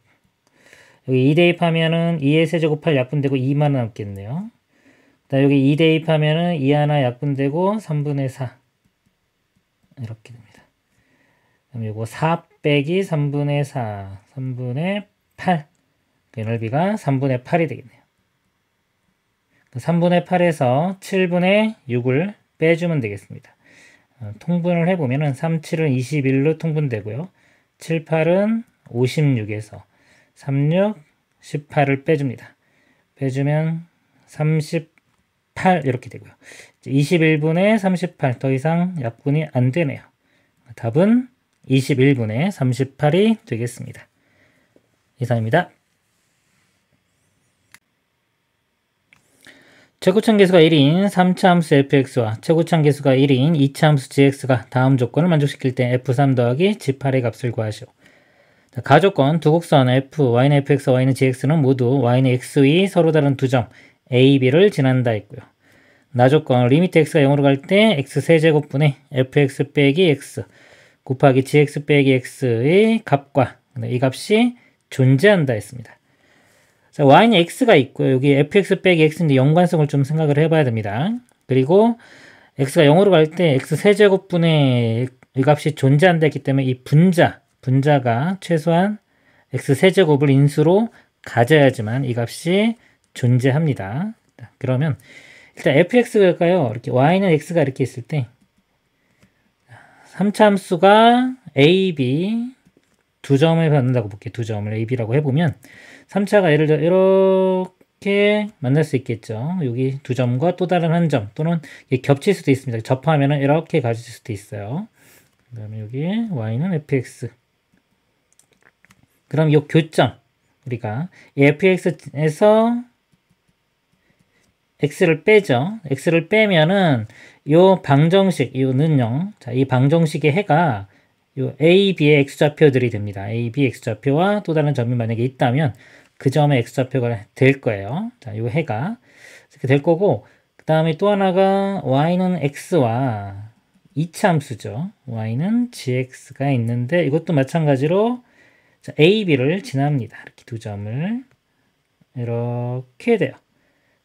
여기 2 대입하면은 2의 세제곱 8 약분되고 2만 남겠네요. 자, 여기 2 대입하면은 2 하나 약분되고 3분의 4. 이렇게 됩니다. 그럼 요거 4 빼기 3분의 4, 3분의 8. 그 넓이가 3분의 8이 되겠네요. 3분의 8에서 7분의 6을 빼주면 되겠습니다. 통분을 해보면은 3, 7은 21로 통분되고요. 7, 8은 56에서 3, 6, 18을 빼줍니다. 빼주면 38 이렇게 되고요. 21분의 38 더 이상 약분이 안 되네요. 답은 21분의 38이 되겠습니다. 이상입니다. 최고참 계수가 1인 3차 함수 fx와 최고참 계수가 1인 2차 함수 gx가 다음 조건을 만족시킬 때 f3 더하기 g8의 값을 구하시오. 자, 가조건 두 곡선 f, y는 fx, y는 gx는 모두 y는 x 위 서로 다른 두 점 a, b를 지난다 했고요. 나조건 리미트 x가 0으로 갈 때 x 세제곱분의 fx 빼기 x 곱하기 gx 빼기 x의 값과 이 값이 존재한다 했습니다. 자, y는 x가 있고요. 여기 fx 빼기 x인데 연관성을 좀 생각을 해봐야 됩니다. 그리고 x가 0으로 갈 때 x 세제곱분의 이 값이 존재한다 했기 때문에 이 분자가 최소한 x 세제곱을 인수로 가져야지만 이 값이 존재합니다. 그러면 일단 fx가요. 이렇게 y는 x가 이렇게 있을 때 3차 함수가 a, b 두 점을 받는다고 볼게요. 두 점을 a, b라고 해보면 3차가 예를 들어 이렇게 만날 수 있겠죠. 여기 두 점과 또 다른 한 점 또는 겹칠 수도 있습니다. 접하면 이렇게 가질 수도 있어요. 그 다음에 여기 y는 fx. 그럼 이 교점 우리가 이 fx에서 x를 빼죠. x를 빼면은 요 방정식, 요는요. 자, 이 방정식의 해가 요 a, b의 x좌표들이 됩니다. a, b x좌표와 또 다른 점이 만약에 있다면 그 점의 x좌표가 될 거예요. 자, 요 해가 이렇게 될 거고, 그 다음에 또 하나가 y는 x와 2차 함수죠. y는 gx가 있는데 이것도 마찬가지로 자, a, b를 지납니다. 이렇게 두 점을 이렇게 돼요.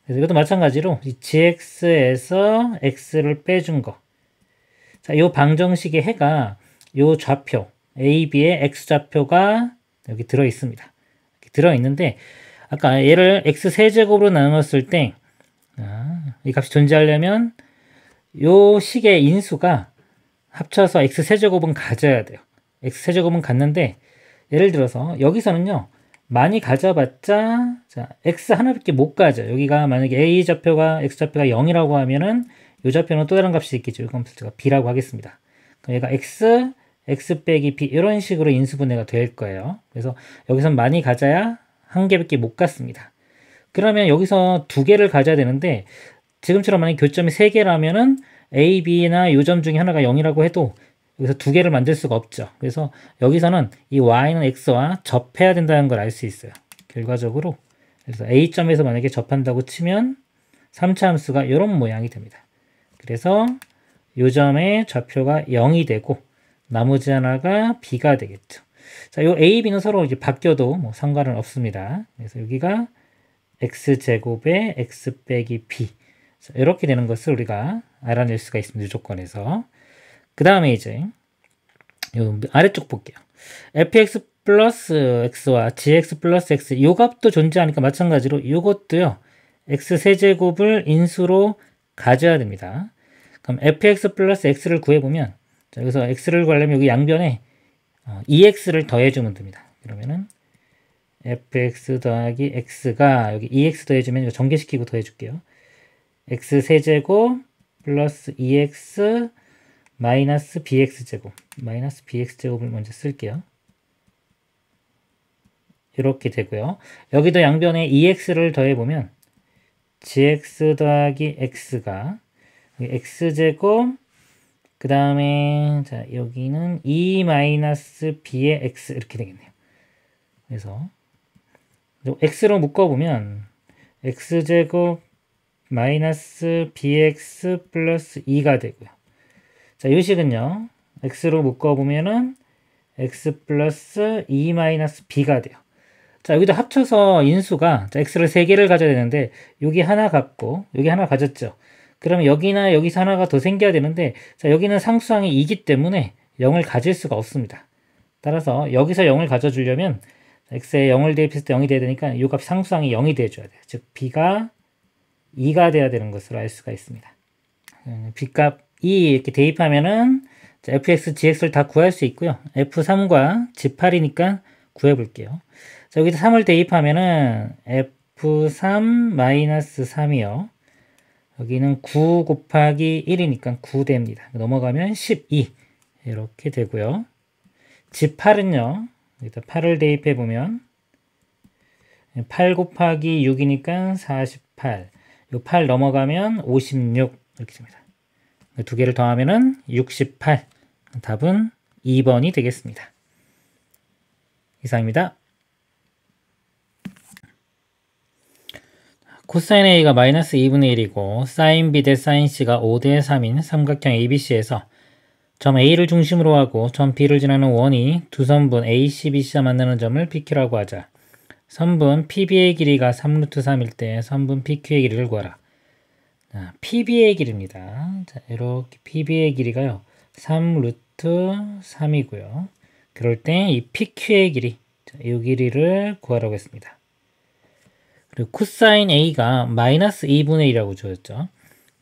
그래서 이것도 마찬가지로 이 gx에서 x를 빼준 거. 자, 요 방정식의 해가 요 좌표 a, b의 x좌표가 여기 들어 있습니다. 들어 있는데 아까 얘를 x 세제곱으로 나눴을 때 이 값이 존재하려면 요 식의 인수가 합쳐서 x 세제곱은 가져야 돼요. x 세제곱은 갔는데 예를 들어서 여기서는요. 많이 가져봤자 자, x 하나밖에 못 가져. 여기가 만약에 a 좌표가 x좌표가 0이라고 하면은 이 좌표는 또 다른 값이 있겠죠. 그럼 제가 b라고 하겠습니다. 그럼 얘가 x 빼기 b 이런 식으로 인수분해가 될 거예요. 그래서 여기선 많이 가져야 한 개밖에 못 갔습니다. 그러면 여기서 두 개를 가져야 되는데 지금처럼 만약에 교점이 세 개라면은 a, b나 이 점 중에 하나가 0이라고 해도 여기서 두 개를 만들 수가 없죠. 그래서 여기서는 이 y는 x와 접해야 된다는 걸 알 수 있어요. 결과적으로 그래서 a점에서 만약에 접한다고 치면 3차 함수가 이런 모양이 됩니다. 그래서 이 점의 좌표가 0이 되고 나머지 하나가 b가 되겠죠. 자, 요 a, b는 서로 이제 바뀌어도 뭐 상관은 없습니다. 그래서 여기가 x제곱에 x 빼기 b 자, 이렇게 되는 것을 우리가 알아낼 수가 있습니다. 이 조건에서. 그 다음에 이제 요 아래쪽 볼게요. fx 플러스 x와 gx 플러스 x 요 값도 존재하니까 마찬가지로 요것도요. x 세제곱을 인수로 가져야 됩니다. 그럼 fx 플러스 x를 구해보면 자, 여기서 x를 구하려면 여기 양변에 2x를 더해주면 됩니다. 그러면은 fx 더하기 x가 여기 2x 더해주면 이거 전개시키고 더해줄게요. x 세제곱 플러스 2x 마이너스 bx제곱 마이너스 bx제곱을 먼저 쓸게요. 이렇게 되고요. 여기도 양변에 2x를 더해보면 gx 더하기 x가 x제곱 그 다음에 자 여기는 2 마이너스 b의 x 이렇게 되겠네요. 그래서 x로 묶어보면 x제곱 마이너스 bx 플러스 2가 되고요. 자, 이 식은요. x로 묶어보면은 x 플러스 2 마이너스 b가 돼요. 자, 여기도 합쳐서 인수가 자, x를 3개를 가져야 되는데 여기 하나 갖고 여기 하나 가졌죠. 그러면 여기나 여기서 하나가 더 생겨야 되는데 자, 여기는 상수항이 2기 때문에 0을 가질 수가 없습니다. 따라서 여기서 0을 가져주려면 x에 0을 대입했을 때 0이 돼야 되니까 이 값 상수항이 0이 돼줘야 돼요. 즉 b가 2가 돼야 되는 것으로 알 수가 있습니다. b값 2 이렇게 대입하면은 fx, gx를 다 구할 수 있고요. f3과 g8이니까 구해볼게요. 자, 여기다 3을 대입하면은 f3-3이요. 여기는 9 곱하기 1이니까 9 됩니다. 넘어가면 12 이렇게 되고요. g8은요. 여기다 8을 대입해보면 8 곱하기 6이니까 48. 요 8 넘어가면 56 이렇게 됩니다. 두 개를 더하면은 68. 답은 2번이 되겠습니다. 이상입니다. 코사인 A가 마이너스 2분의 1이고 사인 B 대 사인 C가 5대 3인 삼각형 ABC에서 점 A를 중심으로 하고 점 B를 지나는 원이 두 선분 AC, BC가 만나는 점을 PQ라고 하자. 선분 PB의 길이가 3루트 3일 때 선분 PQ의 길이를 구하라. 자, PB의 길이입니다. 자, 이렇게 PB의 길이가요. 3루트 3이고요. 그럴 때 이 PQ의 길이, 자, 이 길이를 구하라고 했습니다. 그리고 코사인 A가 마이너스 2분의 1이라고 주었죠.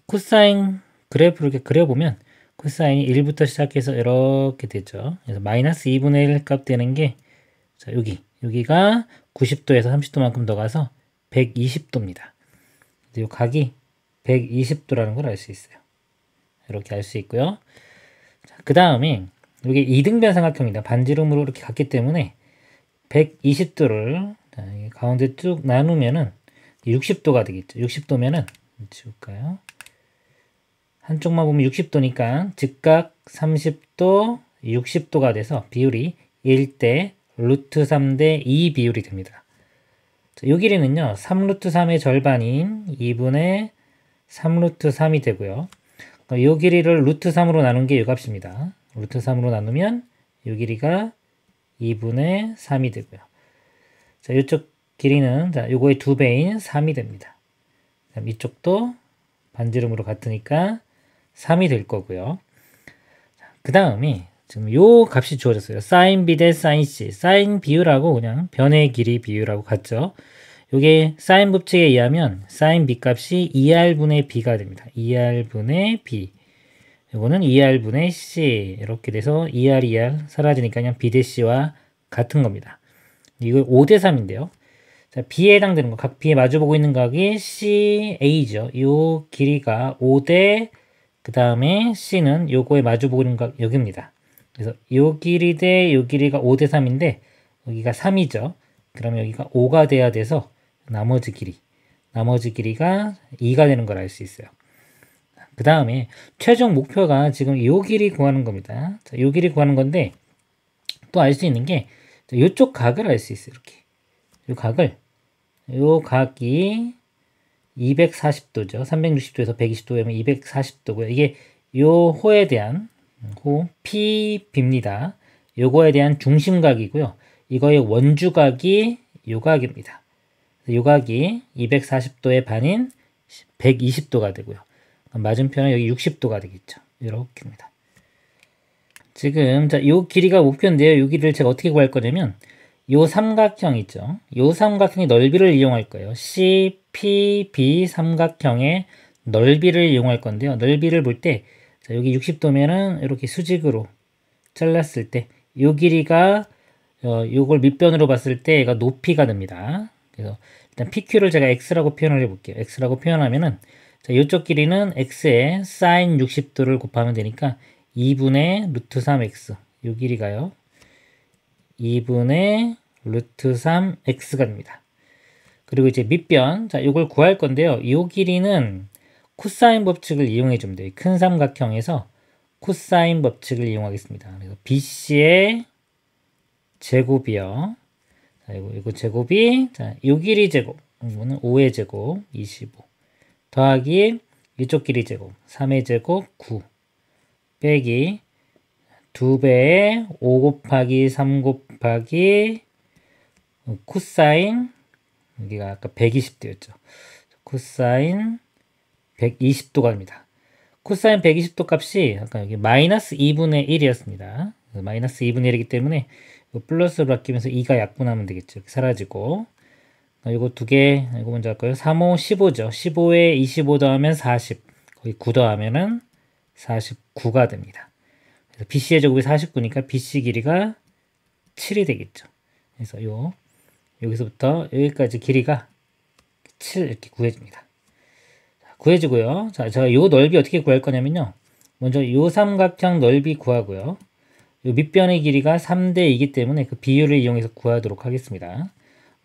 코사인 그래프를 이렇게 그려보면 코사인이 1부터 시작해서 이렇게 되죠. 그래서 마이너스 2분의 1 값 되는 게 자, 여기가 90도에서 30도만큼 더 가서 120도입니다. 이 각이 120도라는 걸 알 수 있어요. 이렇게 알 수 있고요. 그 다음에 여기 이등변 삼각형입니다. 반지름으로 이렇게 갔기 때문에 120도를 가운데 쭉 나누면은 60도가 되겠죠. 60도면은 지울까요? 한쪽만 보면 60도니까 즉각 30도, 60도가 돼서 비율이 1대 루트 3대 2 비율이 됩니다. 자, 이 길이는요. 3루트 3의 절반인 2분의 3루트 3이 되고요. 이 길이를 루트 3으로 나눈 게 이 값입니다. 루트 3으로 나누면 이 길이가 2분의 3이 되고요. 자, 이쪽 길이는 자, 요거의 2배인 3이 됩니다. 그다음 이쪽도 반지름으로 같으니까 3이 될 거고요. 그 다음에 지금 요 값이 주어졌어요. sin B 대 sin C. sin 비율하고 그냥 변의 길이 비율하고 같죠. 요게 sin 법칙에 의하면 sin B 값이 2R분의 B가 됩니다. 2R분의 B. 요거는 2R분의 C. 이렇게 돼서 2R, 2R 사라지니까 그냥 B 대 C와 같은 겁니다. 이거 5대 3인데요. 자, B에 해당되는 거, 각 B에 마주보고 있는 각이 CA죠. 요 길이가 5대, 그 다음에 C는 요거에 마주보고 있는 각 여기입니다. 그래서 요 길이 대 요 길이가 5대 3인데, 여기가 3이죠. 그러면 여기가 5가 돼야 돼서 나머지 길이가 2가 되는 걸 알 수 있어요. 그 다음에 최종 목표가 지금 요 길이 구하는 겁니다. 자, 요 길이 구하는 건데, 또 알 수 있는 게, 요쪽 각을 알 수 있어요. 이렇게. 요 각이 240도죠. 360도에서 120도면 240도고요. 이게 요 호에 대한 PB입니다. 요거에 대한 중심각이고요. 이거의 원주각이 요 각입니다. 요 각이 240도의 반인 120도가 되고요. 맞은편은 여기 60도가 되겠죠. 이렇게입니다. 지금 자, 요 길이가 목표인데요. 요 길이를 제가 어떻게 구할 거냐면 요 삼각형 있죠. 요 삼각형의 넓이를 이용할 거예요. CPB 삼각형의 넓이를 이용할 건데요. 넓이를 볼 때 여기 60도면은 이렇게 수직으로 잘랐을 때 요 길이가 요걸 밑변으로 봤을 때 얘가 높이가 됩니다. 그래서 일단 PQ를 제가 X라고 표현을 해볼게요. X라고 표현하면은 자, 요쪽 길이는 X에 sin 60도를 곱하면 되니까 2분의 루트 3X 요 길이가요. 2분의 루트 3x가 됩니다. 그리고 이제 밑변, 자, 이걸 구할 건데요. 이 길이는 코사인 법칙을 이용해 주면 돼요. 큰 삼각형에서 코사인 법칙을 이용하겠습니다. 그래서 BC의 제곱이요. 자, 이거 제곱이, 자, 이 길이 제곱, 이거는 5의 제곱, 25. 더하기, 이쪽 길이 제곱, 3의 제곱, 9. 빼기, 2배의 5 곱하기 3 곱하기 코사인 여기가 아까 120도였죠. 코사인 120도가 됩니다. 코사인 120도 값이 아까 여기 마이너스 2분의 1이었습니다. 마이너스 2분의 1이기 때문에 플러스로 바뀌면서 2가 약분하면 되겠죠. 이렇게 사라지고 이거 두 개, 이거 먼저 할까요? 3, 5, 15죠. 15에 25 더하면 40, 거기 9 더하면은 49가 됩니다. 그래서 BC의 제곱이 49니까 BC 길이가 7이 되겠죠. 그래서 여기서부터 여기까지 길이가 7 이렇게 구해집니다. 자, 구해지고요. 자, 제가 요 넓이 어떻게 구할 거냐면요. 먼저 요 삼각형 넓이 구하고요. 요 밑변의 길이가 3대 2이기 때문에 그 비율을 이용해서 구하도록 하겠습니다.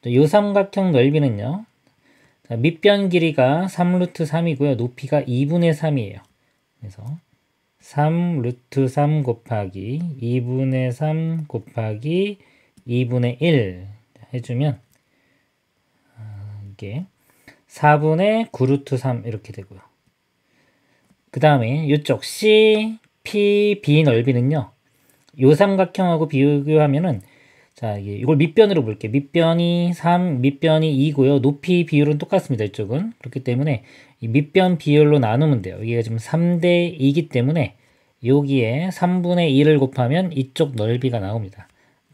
요 삼각형 넓이는요. 자, 밑변 길이가 3루트 3이고요. 높이가 2분의 3이에요. 그래서 3루트 3 곱하기 2분의 3 곱하기 2분의 1 해주면 이게 4분의 9루트 3 이렇게 되고요. 그 다음에 이쪽 C, P, B 넓이는요. 요 삼각형하고 비교하면은 자, 이걸 밑변으로 볼게요. 밑변이 3, 밑변이 2고요. 높이 비율은 똑같습니다. 이쪽은. 그렇기 때문에 이 밑변 비율로 나누면 돼요. 이게 지금 3대 2이기 때문에 여기에 3분의 1을 곱하면 이쪽 넓이가 나옵니다.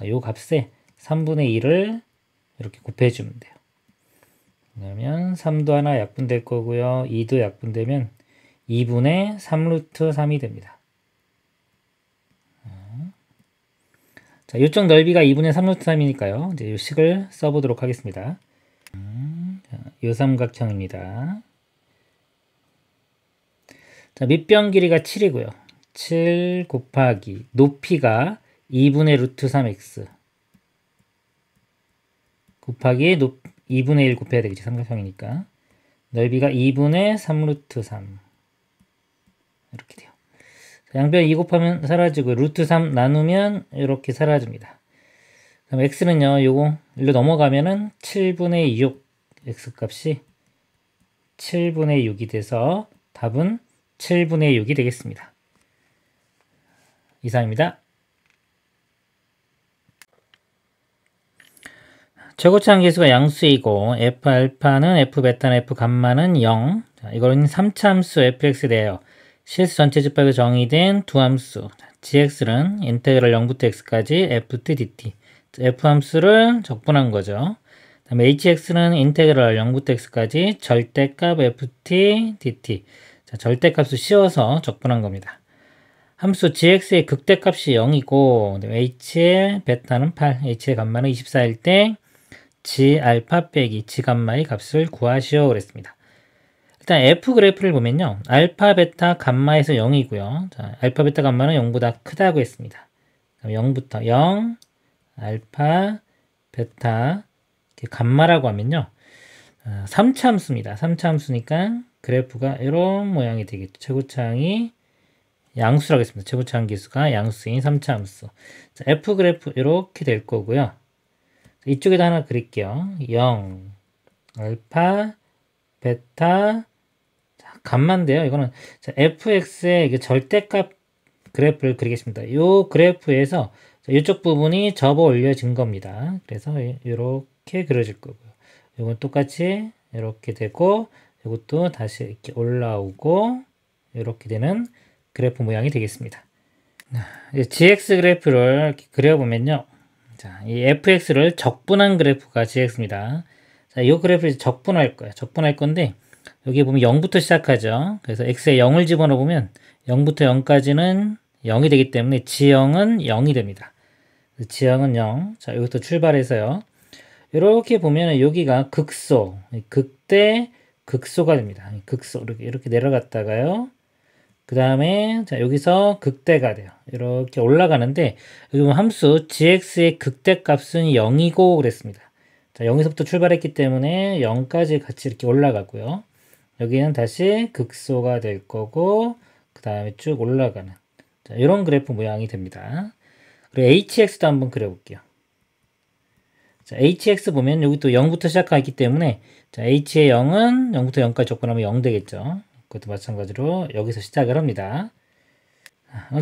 요 값에 3분의 1을 이렇게 곱해주면 돼요. 그러면 3도 하나 약분될 거고요. 2도 약분되면 2분의 3루트 3이 됩니다. 자, 이쪽 넓이가 2분의 3루트 3이니까요. 이제 이 식을 써보도록 하겠습니다. 요 삼각형입니다. 자, 밑변 길이가 7이고요. 7 곱하기 높이가 2분의 루트 3x 곱하기 2분의 1 곱해야 되겠지. 삼각형이니까. 넓이가 2분의 3루트 3 이렇게 돼요. 양변 2 곱하면 사라지고 루트 3 나누면 이렇게 사라집니다. 그럼 x는요. 요거 일로 넘어가면은 7분의 6 x값이 7분의 6이 돼서 답은 7분의 6이 되겠습니다. 이상입니다. 최고차항 계수가 양수이고 F알파는 F베타는 F감마는 0. 자, 이거는 3차 함수 fx에 대하여 실수 전체 집합에 정의된 두 함수 gx는 인테그럴 0부터 x까지 ft dt f 함수를 적분한 거죠. 다음에 hx는 인테그럴 0부터 x까지 절대값 ft dt 자, 절대값을 씌워서 적분한 겁니다. 함수 gx의 극대값이 0이고 h의 베타는 8, h의 감마는 24일 때 g 알파 빼기 g 감마의 값을 구하시오 그랬습니다. 일단 f 그래프를 보면요. 알파 베타 감마에서 0이고요. 자, 알파 베타 감마는 0보다 크다고 했습니다. 0부터 0 알파 베타 감마라고 하면요. 3차 함수입니다. 3차 함수니까 그래프가 이런 모양이 되겠죠. 최고차항이 양수라고 했습니다. 최고차항 기수가 양수인 3차 함수. 자, f 그래프 이렇게 될 거고요. 이쪽에다 하나 그릴게요. 0 알파 베타 자, 감마인데요. 이거는 자, fx의 절대값 그래프를 그리겠습니다. 이 그래프에서 이쪽 부분이 접어 올려진 겁니다. 그래서 이렇게 그려질 거고요. 이건 똑같이 이렇게 되고 이것도 다시 이렇게 올라오고 이렇게 되는 그래프 모양이 되겠습니다. gx 그래프를 이렇게 그려보면요. 자, 이 fx를 적분한 그래프가 gx입니다. 자, 이 그래프를 적분할 거예요. 적분할 건데 여기 보면 0부터 시작하죠. 그래서 x에 0을 집어넣으면 0부터 0까지는 0이 되기 때문에 g0은 0이 됩니다. g0은 0. 자, 이것도 출발해서요. 이렇게 보면 여기가 극소, 극대, 극소가 됩니다. 극소 이렇게 내려갔다가요. 그 다음에 자 여기서 극대가 돼요. 이렇게 올라가는데 여기 보면 함수 gx의 극대값은 0이고 그랬습니다. 자, 0에서부터 출발했기 때문에 0까지 같이 이렇게 올라가고요. 여기는 다시 극소가 될 거고 그 다음에 쭉 올라가는 자, 이런 그래프 모양이 됩니다. 그리고 hx도 한번 그려볼게요. 자, hx 보면 여기 또 0부터 시작하기 때문에 자, h의 0은 0부터 0까지 적분하면 0 되겠죠. 그것도 마찬가지로 여기서 시작을 합니다.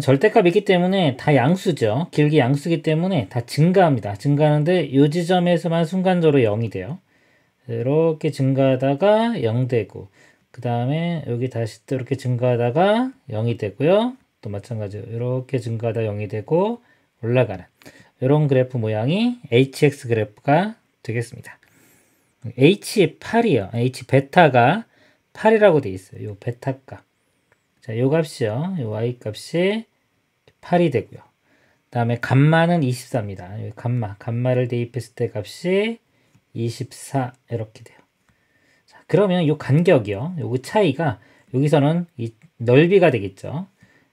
절대값이기 때문에 다 양수죠. 길게 양수기 때문에 다 증가합니다. 증가하는데 이 지점에서만 순간적으로 0이 돼요. 이렇게 증가하다가 0 되고 그 다음에 여기 다시 또 이렇게 증가하다가 0이 되고요. 또 마찬가지로 이렇게 증가하다 0이 되고 올라가는 이런 그래프 모양이 hx 그래프가 되겠습니다. h의 8이요. h 베타가 8이라고 되어 있어요. 요 베타 값. 자, 요 값이요. 요 y 값이 8이 되고요. 다음에 감마는 24입니다. 요 감마를 대입했을 때 값이 24 이렇게 돼요. 자, 그러면 요 간격이요. 요 차이가 여기서는 이 넓이가 되겠죠.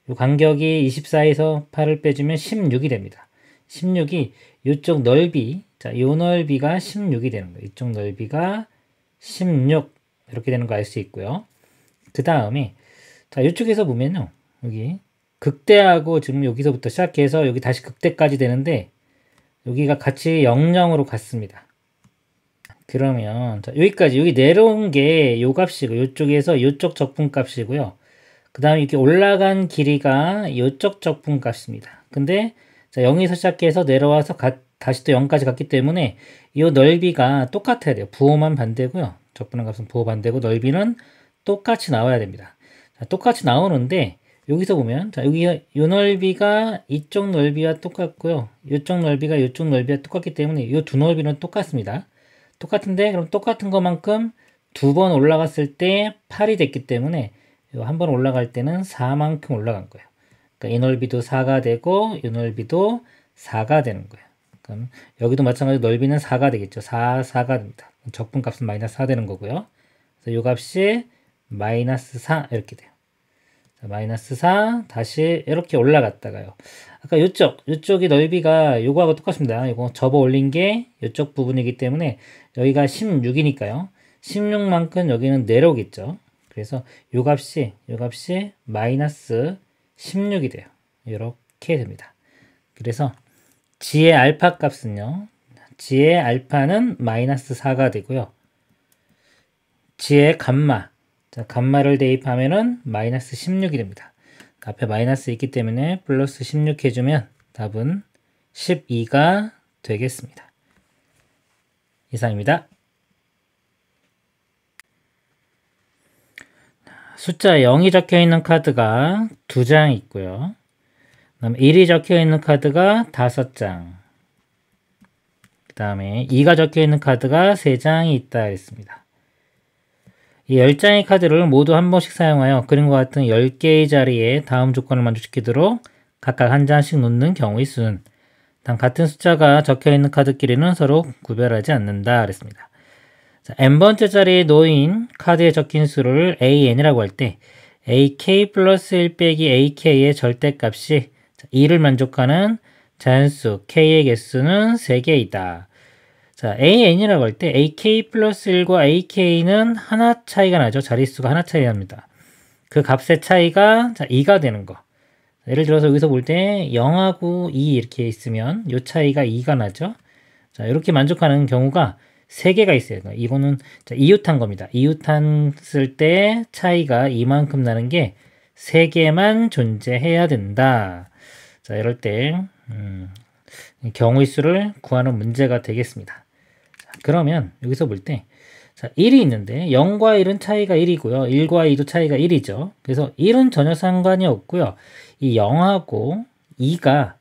요 간격이 24에서 8을 빼주면 16이 됩니다. 16이 요쪽 넓이, 자, 요 넓이가 16이 되는 거예요. 이쪽 넓이가 16 이렇게 되는 거 알 수 있고요. 그 다음에 자 이쪽에서 보면요. 여기 극대하고 지금 여기서부터 시작해서 여기 다시 극대까지 되는데 여기가 같이 00으로 갔습니다. 그러면 자, 여기까지 여기 내려온 게 요 값이고 요쪽에서 요쪽 적분값이고요. 그 다음에 이렇게 올라간 길이가 요쪽 적분값입니다. 근데 자, 0에서 시작해서 내려와서 다시 또 0까지 갔기 때문에 이 넓이가 똑같아야 돼요. 부호만 반대고요. 적분한 값은 부호 반대고 넓이는 똑같이 나와야 됩니다. 자, 똑같이 나오는데 여기서 보면 자, 여기 요 넓이가 이쪽 넓이와 똑같고요. 이쪽 넓이가 이쪽 넓이와 똑같기 때문에 이 두 넓이는 똑같습니다. 똑같은데 그럼 똑같은 것만큼 두 번 올라갔을 때 8이 됐기 때문에 한 번 올라갈 때는 4만큼 올라간 거예요. 그러니까 이 넓이도 4가 되고 이 넓이도 4가 되는 거예요. 그럼 여기도 마찬가지로 넓이는 4가 되겠죠. 4가 됩니다. 적분값은 마이너스 4 되는 거고요. 그래서 이 값이 마이너스 4 이렇게 돼요. 자, 마이너스 4 다시 이렇게 올라갔다가요. 아까 요쪽이 넓이가 요거하고 똑같습니다. 이거 접어 올린 게 요쪽 부분이기 때문에 여기가 16이니까요. 16만큼 여기는 내려오겠죠. 그래서 요 값이 마이너스 16이 돼요. 이렇게 됩니다. 그래서 g의 알파 값은요. g의 알파는 마이너스 4가 되고요. g의 감마, 자, 감마를 대입하면은 마이너스 16이 됩니다. 앞에 마이너스 있기 때문에 플러스 16 해주면 답은 12가 되겠습니다. 이상입니다. 숫자 0이 적혀 있는 카드가 2장 있고요. 그다음 1이 적혀 있는 카드가 5장. 그 다음에 2가 적혀 있는 카드가 3장이 있다 했습니다. 이 10장의 카드를 모두 한 번씩 사용하여 그림과 같은 10개의 자리에 다음 조건을 만족시키도록 각각 한 장씩 놓는 경우의 수는 단 같은 숫자가 적혀 있는 카드끼리는 서로 구별하지 않는다 그랬습니다. 자, n번째 자리에 놓인 카드에 적힌 수를 AN이라고 할 때 AK 플러스 1 빼기 AK의 절대값이 2를 만족하는 자연수 K의 개수는 3개이다. 자, AN이라고 할 때 AK 플러스 1과 AK는 하나 차이가 나죠. 자릿수가 하나 차이 납니다. 그 값의 차이가 2가 되는 거. 예를 들어서 여기서 볼 때 0하고 2 이렇게 있으면 이 차이가 2가 나죠. 자, 이렇게 만족하는 경우가 3개가 있어요. 이거는 이웃한 겁니다. 이웃한 쓸 때 차이가 이만큼 나는 게 3개만 존재해야 된다. 자, 이럴 때 경우의 수를 구하는 문제가 되겠습니다. 자, 그러면 여기서 볼 때 1이 있는데 0과 1은 차이가 1이고요. 1과 2도 차이가 1이죠. 그래서 1은 전혀 상관이 없고요. 이 0하고 2가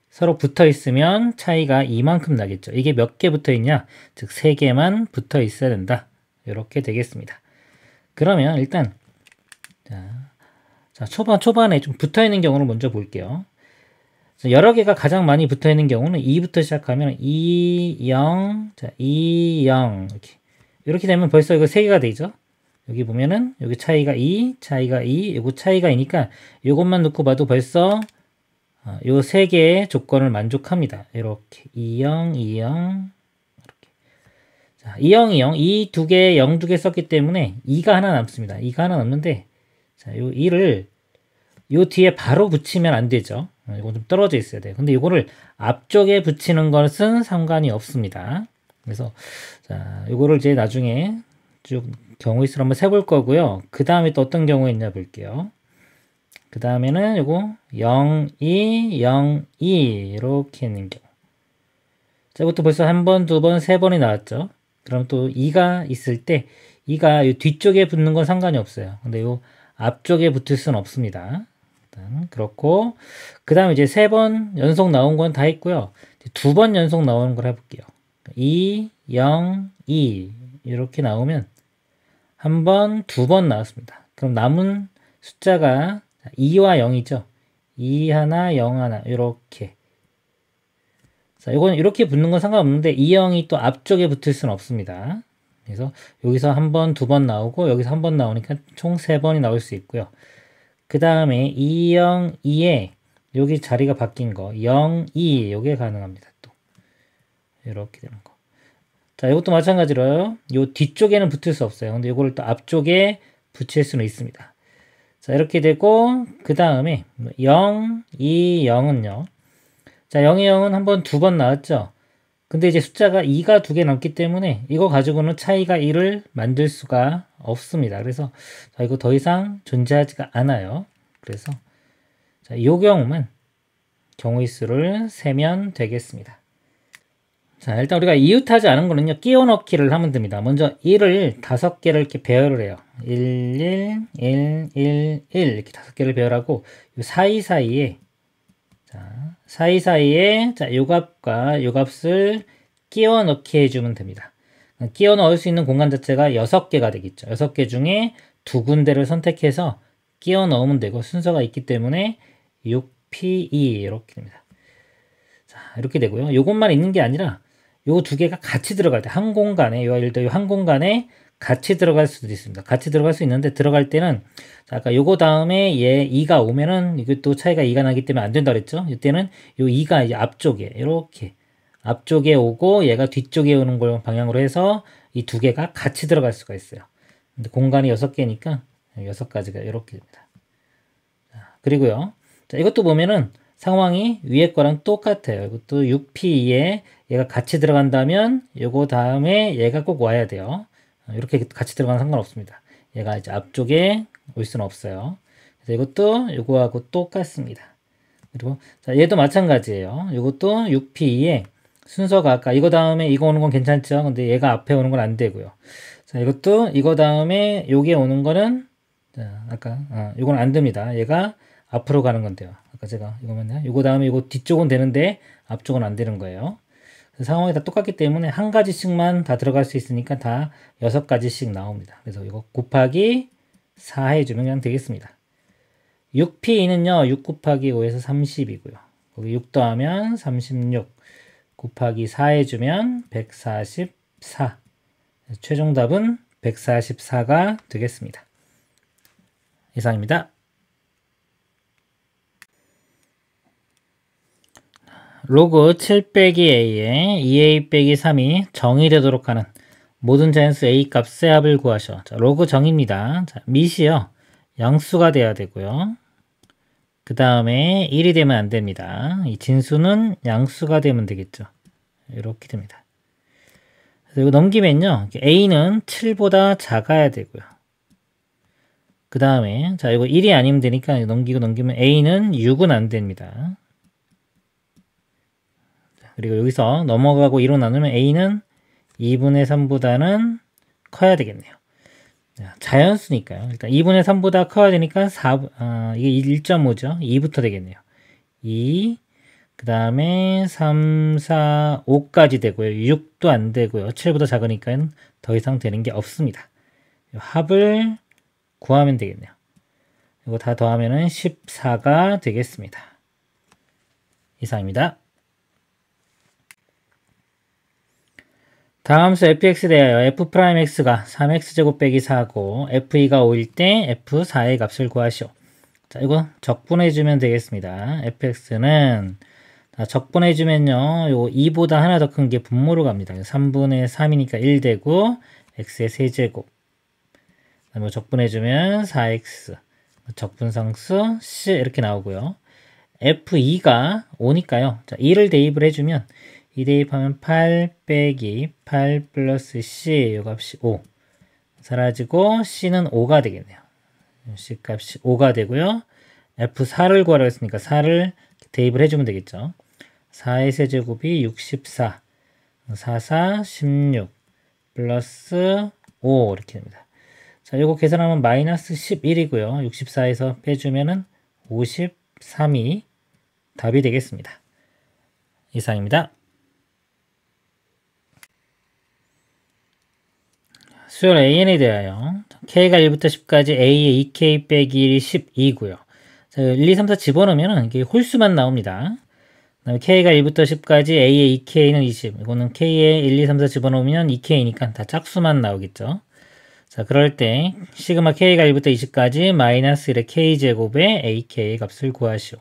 서로 붙어 있으면 차이가 이만큼 나겠죠. 이게 몇 개 붙어 있냐? 즉 3개만 붙어 있어야 된다. 이렇게 되겠습니다. 그러면 일단 자, 초반에 좀 붙어 있는 경우를 먼저 볼게요. 여러 개가 가장 많이 붙어 있는 경우는 2부터 시작하면 2, 0, 자, 2, 0 이렇게 되면 벌써 이거 3개가 되죠. 여기 보면은 여기 차이가 2, 차이가 2, 요거 차이가 2니까 요것만 놓고 봐도 벌써 요 3개의 조건을 만족합니다. 이렇게 20, 20 이렇게. 자, 20, 20 이 두 개, 0 두 개 썼기 때문에 2가 하나 남습니다. 2가 하나 남는데 자, 요 2를 요 뒤에 바로 붙이면 안 되죠. 이거 좀 떨어져 있어야 돼요. 근데 이거를 앞쪽에 붙이는 것은 상관이 없습니다. 그래서 자, 요거를 이제 나중에 쭉 경우의 수를 한번 세볼 거고요. 그 다음에 또 어떤 경우가 있냐 볼게요. 그 다음에는 요거 0, 2, 0, 2 이렇게 있는 경우. 자, 이것도 벌써 한 번, 두 번, 세 번이 나왔죠. 그럼 또 2가 있을 때 2가 요 뒤쪽에 붙는 건 상관이 없어요. 근데 요 앞쪽에 붙을 수는 없습니다. 일단 그렇고 그 다음에 이제 3번 연속 나온 건 다 했고요. 2번 연속 나오는 걸 해볼게요. 2, 0, 2 이렇게 나오면 한 번, 2번 나왔습니다. 그럼 남은 숫자가 2와 0이죠. 2 하나, 0 하나 이렇게. 자, 이건 이렇게 붙는 건 상관없는데 2, 0이 또 앞쪽에 붙을 수는 없습니다. 그래서 여기서 한 번, 2번 나오고 여기서 한 번 나오니까 총 3번이 나올 수 있고요. 그 다음에 2, 0, 2에 여기 자리가 바뀐 거 0, 2 이게 가능합니다. 또 이렇게 되는 거. 자, 이것도 마찬가지로 요 뒤쪽에는 붙을 수 없어요. 근데 이거를 또 앞쪽에 붙일 수는 있습니다. 자, 이렇게 되고 그 다음에 0, 2, 0은요. 자, 0이 0은 한번 두 번 나왔죠. 근데 이제 숫자가 2가 두 개 남기 때문에 이거 가지고는 차이가 1을 만들 수가 없습니다. 그래서 자, 이거 더 이상 존재하지가 않아요. 그래서 자, 이 경우만 경우의 수를 세면 되겠습니다. 자, 일단 우리가 이웃하지 않은 거는요, 끼워 넣기를 하면 됩니다. 먼저 1을 5개를 이렇게 배열을 해요. 1, 1, 1, 1, 1 이렇게 5개를 배열하고 요 사이사이에 자, 사이사이에 자, 요 값과 요 값을 끼워 넣기 해주면 됩니다. 끼워 넣을 수 있는 공간 자체가 6개가 되겠죠. 6개 중에 2군데를 선택해서 끼워 넣으면 되고 순서가 있기 때문에 6P2 이렇게 됩니다. 자, 이렇게 되고요. 요것만 있는 게 아니라 요 두 개가 같이 들어갈 때 한 공간에 예를 들어 한 공간에 같이 들어갈 수도 있습니다. 같이 들어갈 수 있는데 들어갈 때는 자, 아까 요거 다음에 얘 2가 오면은 이것도 차이가 2가 나기 때문에 안 된다 그랬죠. 이때는 요 2가 이제 앞쪽에 이렇게 앞쪽에 오고 얘가 뒤쪽에 오는 걸 방향으로 해서 이 두 개가 같이 들어갈 수가 있어요. 근데 공간이 6개니까 6가지가 이렇게 됩니다. 자, 그리고요. 자, 이것도 보면은 상황이 위에 거랑 똑같아요. 이것도 6P에 얘가 같이 들어간다면 요거 다음에 얘가 꼭 와야 돼요. 이렇게 같이 들어가는 상관없습니다. 얘가 이제 앞쪽에 올 수는 없어요. 그래서 이것도 요거하고 똑같습니다. 그리고 자, 얘도 마찬가지예요. 이것도 6P에 순서가 아까 이거 다음에 이거 오는 건 괜찮죠? 근데 얘가 앞에 오는 건 안 되고요. 자, 이것도 이거 다음에 요게 오는 거는 자, 아까 이건 안 됩니다. 얘가 앞으로 가는 건데요. 아까 제가 이거면요. 이거 다음에 이거 뒤쪽은 되는데 앞쪽은 안 되는 거예요. 상황이 다 똑같기 때문에 한 가지씩만 다 들어갈 수 있으니까 다 6가지씩 나옵니다. 그래서 이거 곱하기 4 해주면 그냥 되겠습니다. 6P는요, 6 곱하기 5에서 30이고요. 거기 6 더하면 36 곱하기 4 해주면 144. 최종 답은 144가 되겠습니다. 이상입니다. 로그 7 빼기 a에 2a 빼기 3이 정의되도록 하는 모든 자연수 a 값의 합을 구하셔. 자, 로그 정입니다. 자, 밑이요. 양수가 돼야 되고요. 그 다음에 1이 되면 안 됩니다. 이 진수는 양수가 되면 되겠죠. 이렇게 됩니다. 그래서 이거 넘기면요. a는 7보다 작아야 되고요. 그 다음에 자, 이거 1이 아니면 되니까 넘기면 a는 6은 안 됩니다. 그리고 여기서 넘어가고 2로 나누면 a는 2분의 3보다는 커야 되겠네요. 자연수니까요. 일단 2분의 3보다 커야 되니까 이게 1.5죠. 2부터 되겠네요. 2, 그 다음에 3, 4, 5까지 되고요. 6도 안 되고요. 7보다 작으니까 더 이상 되는 게 없습니다. 합을 구하면 되겠네요. 이거 다 더하면 14가 되겠습니다. 이상입니다. 다음 수 fx에 대하여 f'x가 3x제곱 빼기 4고 f2가 5일 때 f4의 값을 구하시오. 자, 이거 적분해주면 되겠습니다. fx는 적분해주면요, 요 2보다 하나 더 큰 게 분모로 갑니다. 3분의 3이니까 1 되고 x의 세제곱. 그다음에 적분해주면 4x 적분상수 c 이렇게 나오고요. f2가 5니까요. 자, 2를 대입을 해주면 2 대입하면 8 빼기 8 플러스 c 요 값이 5 사라지고 c는 5가 되겠네요. c 값이 5가 되고요. f4를 구하라고 했으니까 4를 대입을 해주면 되겠죠. 4의 세제곱이 64 4, 4, 16 플러스 5 이렇게 됩니다. 자, 요거 계산하면 마이너스 11이고요. 64에서 빼주면은 53이 답이 되겠습니다. 이상입니다. 수열 AN에 대하여 K가 1부터 10까지 A의 2K 빼기 1이 12고요. 자, 1, 2, 3, 4 집어넣으면 이게 홀수만 나옵니다. 그 다음에 K가 1부터 10까지 A의 2K는 20. 이거는 K에 1, 2, 3, 4 집어넣으면 2K니까 다 짝수만 나오겠죠. 자, 그럴 때 시그마 K가 1부터 20까지 마이너스 1의 K제곱의 AK의 값을 구하시오.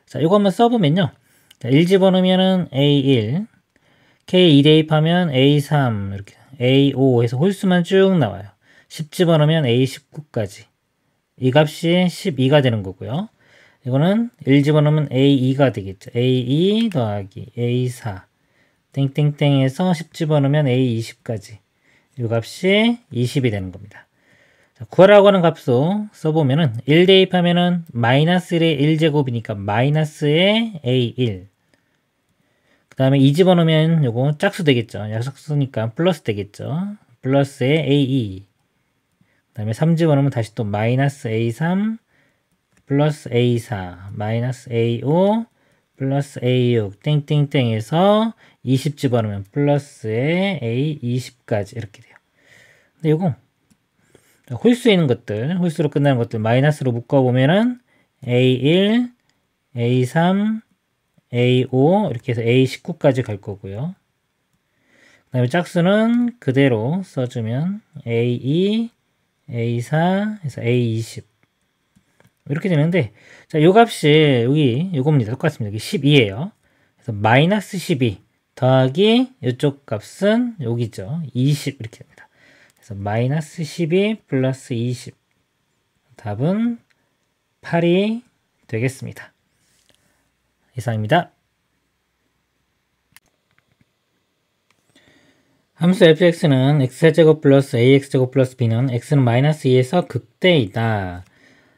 자, 이거 한번 써보면요. 자, 1 집어넣으면은 A1, K 2 대입하면 A3 이렇게 A5 해서 홀수만 쭉 나와요. 10 집어넣으면 A19까지. 이 값이 12가 되는 거고요. 이거는 1 집어넣으면 A2가 되겠죠. A2 더하기 A4 땡땡땡에서 10 집어넣으면 A20까지. 이 값이 20이 되는 겁니다. 자, 구하라고 하는 값도 써보면은 1 대입하면은 마이너스 1의 1제곱이니까 마이너스의 A1. 그 다음에 2 집어넣으면 요거 짝수 되겠죠. 약속수니까 플러스 되겠죠. 플러스의 A2. 그 다음에 3 집어넣으면 다시 또 마이너스 A3 플러스 A4 마이너스 A5 플러스 A6 땡땡땡에서 20 집어넣으면 플러스의 A20까지 이렇게 돼요. 근데 요거 홀수에 있는 것들, 홀수로 끝나는 것들 마이너스로 묶어보면은 A1, A3, A5 이렇게 해서 A19까지 갈 거고요. 그 다음에 짝수는 그대로 써주면 A2, A4 해서 A20 이렇게 되는데, 자, 요 값이 여기 요겁니다. 똑같습니다. 여기 12예요. 그래서 마이너스 12 더하기 이쪽 값은 여기죠. 20 이렇게 됩니다. 그래서 마이너스 12 플러스 20 답은 8이 되겠습니다. 이상입니다. 함수 fx는 x제곱 플러스 ax제곱 플러스 b는 x는 마이너스 2에서 극대이다.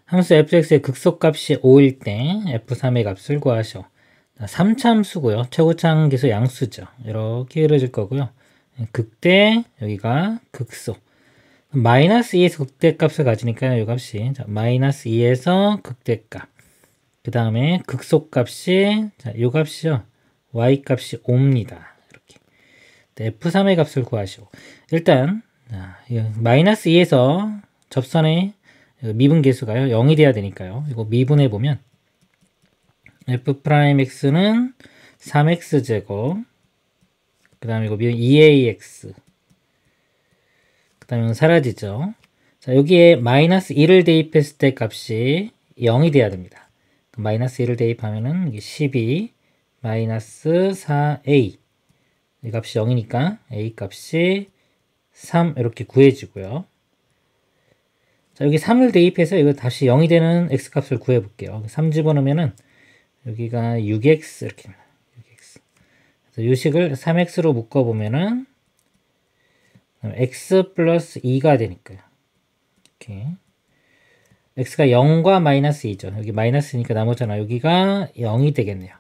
함수 fx의 극소값이 5일 때 f3의 값을 구하시오. 3차 함수고요. 최고차 함수기수 양수죠. 이렇게 그려질 거고요. 극대, 여기가 극소. 마이너스 2에서 극대값을 가지니까 이 값이 마이너스 2에서 극대값. 그 다음에 극소값이 이 값이요. y값이 5입니다. 이렇게. f3의 값을 구하시오. 일단 마이너스 2에서 접선의 미분계수가요 0이 돼야 되니까요. 이거 미분해 보면 f'x는 3x제곱 그 다음에 이거 미분 2ax 그 다음에 사라지죠. 자, 여기에 마이너스 1을 대입했을 때 값이 0이 돼야 됩니다. 마이너스 1을 대입하면은 이게 12 마이너스 4a 이 값이 0이니까 a 값이 3 이렇게 구해지고요. 자, 여기 3을 대입해서 이거 다시 0이 되는 x값을 구해볼게요. 3 집어넣으면은 여기가 6x 이렇게 됩니다. 6x. 그래서 이 식을 3x로 묶어보면은 x 플러스 2가 되니까요. 이렇게. x가 0과 마이너스 2죠. 여기 마이너스니까 나머지나 여기가 0이 되겠네요.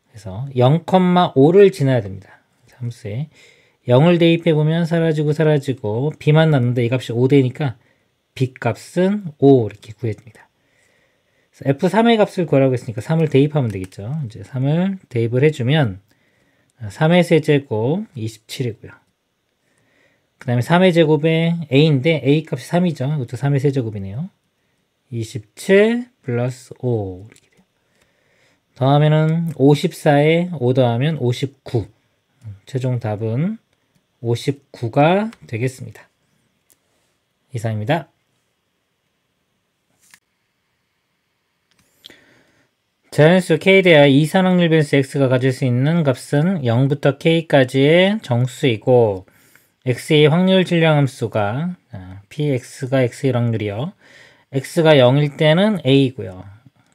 그래서 0,5를 지나야 됩니다. 함수에 0을 대입해보면 사라지고 b만 남는데 이 값이 5되니까 b 값은 5 이렇게 구해집니다. f3의 값을 구하라고 했으니까 3을 대입하면 되겠죠. 이제 3을 대입을 해주면 3의 세제곱 27이고요. 그 다음에 3의 제곱에 a인데 a 값이 3이죠. 이것도 3의 세제곱이네요. 27 플러스 5 이렇게 돼요. 더하면은 54에 5 더하면 59. 최종 답은 59가 되겠습니다. 이상입니다. 자연수 K에 대하 이산확률 변수 X가 가질 수 있는 값은 0부터 K까지의 정수이고 X의 확률 질량함수가 Px가 X의 확률이요. X가 0일 때는 A이고요.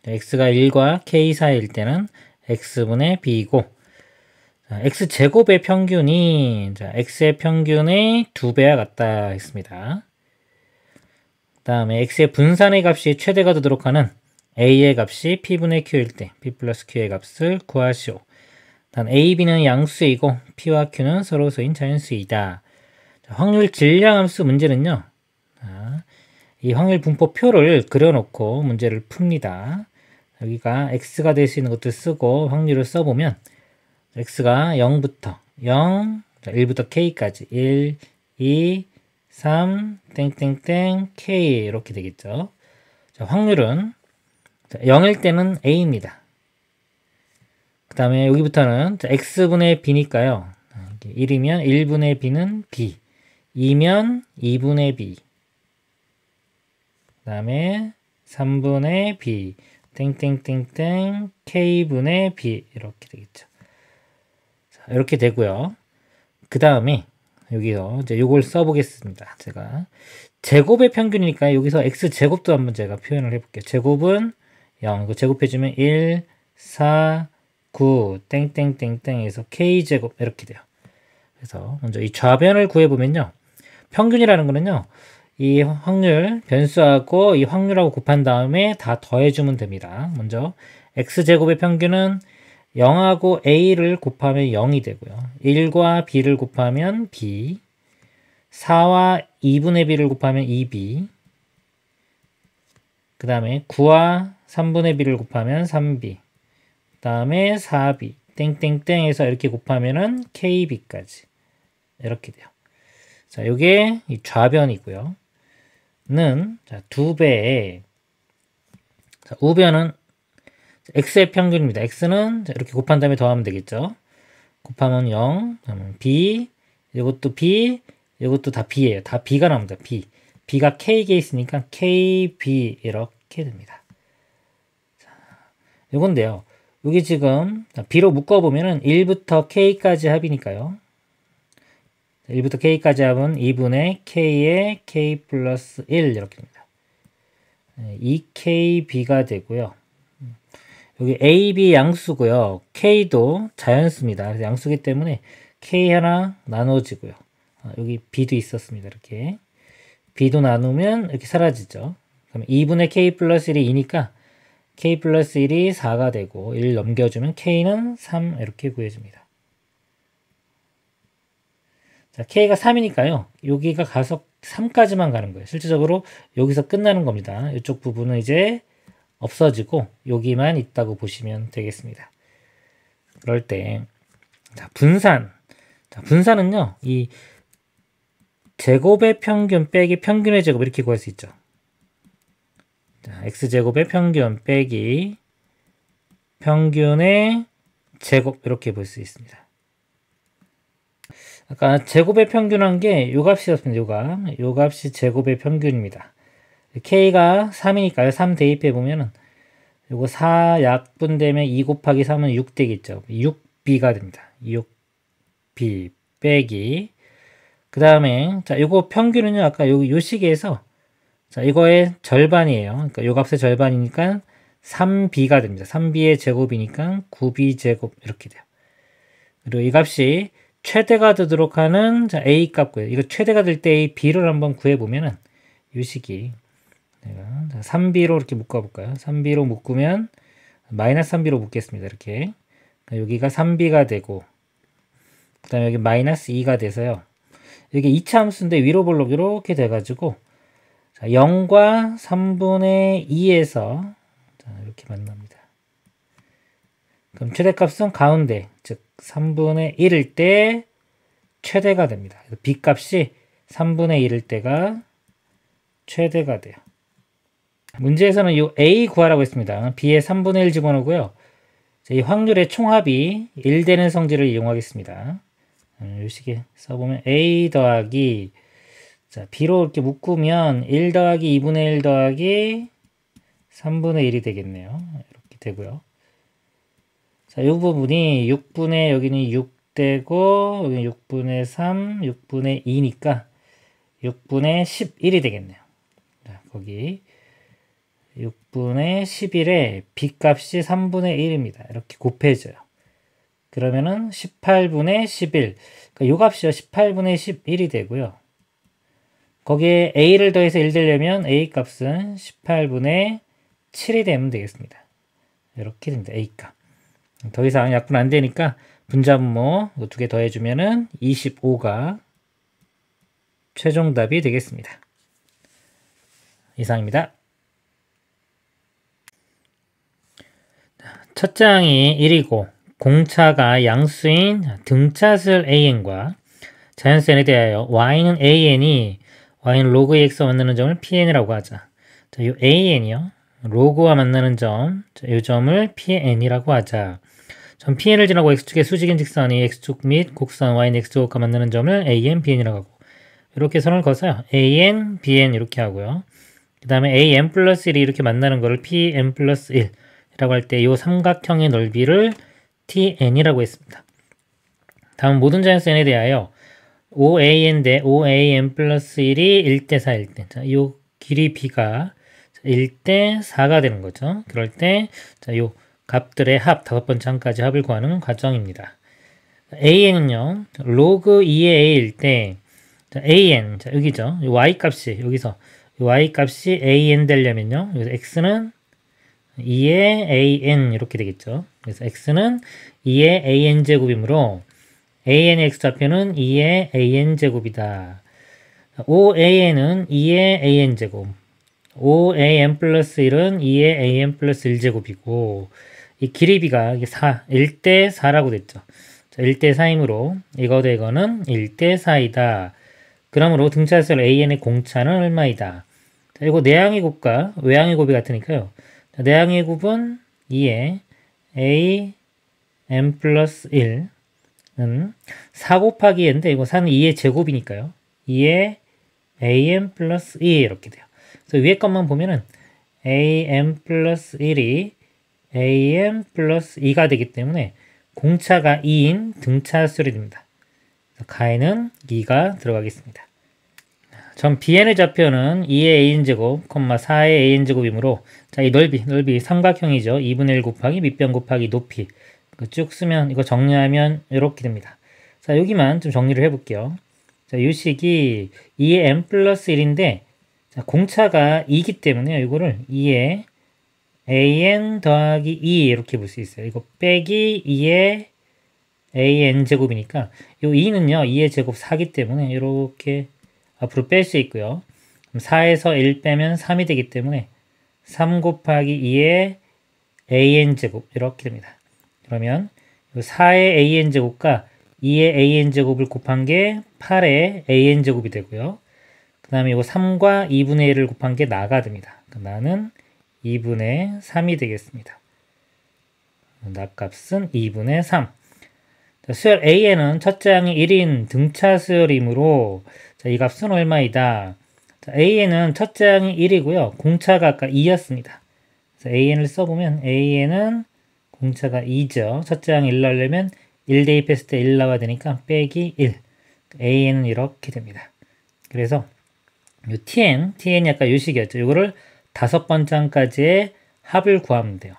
X가 1과 K 사이일 때는 X분의 B이고 X제곱의 평균이 X의 평균의 2배와 같다 했습니다. 그 다음에 X의 분산의 값이 최대가 되도록 하는 A의 값이 P분의 Q일 때 P 플러스 Q의 값을 구하시오. 단 A, B는 양수이고 P와 Q는 서로소인 자연수이다. 확률 질량함수 문제는요. 이 확률 분포표를 그려놓고 문제를 풉니다. 여기가 X가 될 수 있는 것들 쓰고 확률을 써보면 X가 0부터 0, 1부터 K까지 1, 2, 3, 땡땡땡, K 이렇게 되겠죠. 자, 확률은 0일 때는 A입니다. 그 다음에 여기부터는 X분의 B니까요. 1이면 1분의 B는 B, 2면 2분의 B, 그 다음에 3분의 B, 땡땡땡땡, K분의 B 이렇게 되겠죠. 자, 이렇게 되고요. 그 다음에 여기서 이제 요걸 써보겠습니다. 제가 제곱의 평균이니까 여기서 x제곱도 한번 제가 표현을 해볼게요. 제곱은 0, 이거 제곱해주면 1, 4, 9, 땡땡땡땡에서 k제곱 이렇게 돼요. 그래서 먼저 이 좌변을 구해보면요. 평균이라는 거는요. 이 확률, 변수하고 이 확률하고 곱한 다음에 다 더해주면 됩니다. 먼저 x제곱의 평균은 0하고 a를 곱하면 0이 되고요. 1과 b를 곱하면 b, 4와 2분의 b를 곱하면 2b, 그 다음에 9와 3분의 b를 곱하면 3b, 그 다음에 4b, 땡땡땡 해서 이렇게 곱하면은 kb까지 이렇게 돼요. 자, 요게 이 좌변이고요. 는, 자, 2배에, 자, 우변은 x의 평균입니다. x는 이렇게 곱한 다음에 더하면 되겠죠. 곱하면 0, b, 이것도 b, 이것도 다 b예요. 다 b가 나옵니다. b. b가 k에 있으니까 kb 이렇게 됩니다. 자, 요건데요. 여기 지금 b로 묶어보면은 1부터 k까지 합이니까요. 1부터 k까지 합은 2분의 k에 k 플러스 1 이렇게 됩니다. 2kb가 되고요. 여기 a, b 양수고요. k도 자연수입니다. 그래서 양수기 때문에 k 하나 나눠지고요. 여기 b도 있었습니다. 이렇게 b도 나누면 이렇게 사라지죠. 그럼 2분의 k 플러스 1이 2니까 k 플러스 1이 4가 되고 1 넘겨주면 k는 3 이렇게 구해줍니다. 자, k가 3이니까요. 여기가 가서 3까지만 가는 거예요. 실질적으로 여기서 끝나는 겁니다. 이쪽 부분은 이제 없어지고 여기만 있다고 보시면 되겠습니다. 그럴 때 자, 분산. 자, 분산은요. 이 제곱의 평균 빼기 평균의 제곱 이렇게 구할 수 있죠. 자, x제곱의 평균 빼기 평균의 제곱 이렇게 볼 수 있습니다. 아까 제곱의 평균한 게 요 값이었습니다. 요 값이 제곱의 평균입니다. k가 3이니까요. 3 대입해 보면은 요거 4 약분되면 2 곱하기 3은 6 되겠죠. 6b가 됩니다. 6b 빼기 그 다음에 자 요거 평균은요. 아까 요 식에서 자 이거의 절반이에요. 그러니까 요 값의 절반이니까 3b가 됩니다. 3b의 제곱이니까 9b 제곱 이렇게 돼요. 그리고 이 값이 최대가 되도록 하는 자 a 값 구해요. 이거 최대가 될 때 b를 한번 구해 보면은 요 식이 내가 3b로 이렇게 묶어볼까요? 3b로 묶으면 마이너스 3b로 묶겠습니다. 이렇게 여기가 3b가 되고 그 다음에 여기 마이너스 2가 돼서요. 이게 2차 함수인데 위로 볼록 이렇게 돼가지고 자, 0과 3분의 2에서 자, 이렇게 만납니다. 그럼 최대값은 가운데 즉 3분의 1일 때 최대가 됩니다. b값이 3분의 1일 때가 최대가 돼요. 문제에서는 이 a 구하라고 했습니다. b의 3분의 1 집어넣고요. 이 확률의 총합이 1 되는 성질을 이용하겠습니다. 이 식에 써보면 a 더하기 자 b로 이렇게 묶으면 1 더하기 2분의 1 더하기 3분의 1이 되겠네요. 이렇게 되고요. 자, 이 부분이 6분의 여기는 6 되고 여기는 6분의 3, 6분의 2니까 6분의 11이 되겠네요. 자, 거기 6분의 11에 b값이 3분의 1입니다. 이렇게 곱해져요. 그러면은 18분의 11. 그러니까 요 값이요. 18분의 11이 되고요. 거기에 a를 더해서 1 되려면 a 값은 18분의 7이 되면 되겠습니다. 이렇게 됩니다. a 값. 더 이상 약분 안 되니까 분자분모 두 개 더해주면은 25가 최종답이 되겠습니다. 이상입니다. 첫 장이 1이고 공차가 양수인 등차슬 an과 자연수 n에 대하여 y는 an이 y는 로그 x와 만나는 점을 pn이라고 하자. 자, 이 an이요. 로그와 만나는 점, 이 점을 pn이라고 하자. 점 pn을 지나고 x축의 수직인 직선이 x축 및 곡선 y는 x축과 만나는 점을 an, bn이라고 하고 이렇게 선을 그어서요. an, bn 이렇게 하고요. 그 다음에 an 플러스 1이 이렇게 만나는 거를 pn 플러스 1 이라고 할 때 이 삼각형의 넓이를 tn이라고 했습니다. 다음 모든 자연수 n에 대하여 OAN 대 OAN 플러스 1이 1대 4일 때, 자, 요 길이 b가 1대 4가 되는 거죠. 그럴 때, 자, 요 값들의 합, 다섯 번째 항까지 합을 구하는 과정입니다. AN은요, 로그 2의 A일 때, 자, AN, 자, 여기죠. 요 Y 값이, 여기서, 요 Y 값이 AN 되려면요, 여기서 X는 2의 AN 이렇게 되겠죠. 그래서 X는 2의 AN 제곱이므로, AN의 X좌표는 2의 AN 제곱이다. OAN은 2의 AN 제곱, OAN 플러스 1은 2의 AN 플러스 1제곱이고, 이 길이비가 1대 4라고 됐죠. 자, 1대 4이므로 이거도 이거는 1대 4이다. 그러므로 등차수열 AN의 공차는 얼마이다. 자, 이거 내항의 곱과 외항의 곱이 같으니까요. 자, 내항의 곱은 2의 AN 플러스 1은 4 곱하기 n인데 이거 4는 2의 제곱이니까요. 2의 AN 플러스 2 이렇게 돼요. 그래서 위에 것만 보면은 AN 플러스 1이 AN 플러스 2가 되기 때문에 공차가 2인 등차수열이 됩니다. 가에는 2가 들어가겠습니다. 전 BN의 좌표는 2의 AN제곱, 4의 AN제곱이므로 자, 이 넓이 삼각형이죠. 2분의 1 곱하기 밑변 곱하기 높이 쭉 쓰면 이거 정리하면 이렇게 됩니다. 자, 여기만 좀 정리를 해볼게요. 자, 이 식이 2의 n 플러스 1인데 자, 공차가 2이기 때문에 이거를 2의 an 더하기 2 이렇게 볼 수 있어요. 이거 빼기 2의 an 제곱이니까 이 2는요 2의 제곱 4기 때문에 이렇게 앞으로 뺄 수 있고요. 4에서 1 빼면 3이 되기 때문에 3 곱하기 2의 an 제곱 이렇게 됩니다. 그러면 4의 an 제곱과 2의 an 제곱을 곱한 게 8의 an 제곱이 되고요. 그 다음에 이거 3과 2분의 1을 곱한 게 나가 됩니다. 나는 2분의 3이 되겠습니다. 나값은 2분의 3. 자, 수열 AN은 첫째 항이 1인 등차 수열이므로 자, 이 값은 얼마이다. 자, AN은 첫째 항이 1이고요. 공차가 아까 2였습니다. 그래서 AN을 써보면 AN은 공차가 2죠. 첫째 항이 1 나오려면 1 대입했을 때 1 나와야 되니까 빼기 1. AN은 이렇게 됩니다. 그래서 요 TN이 아까 요 식이었죠. 이거를 다섯 번째 항까지의 합을 구하면 돼요.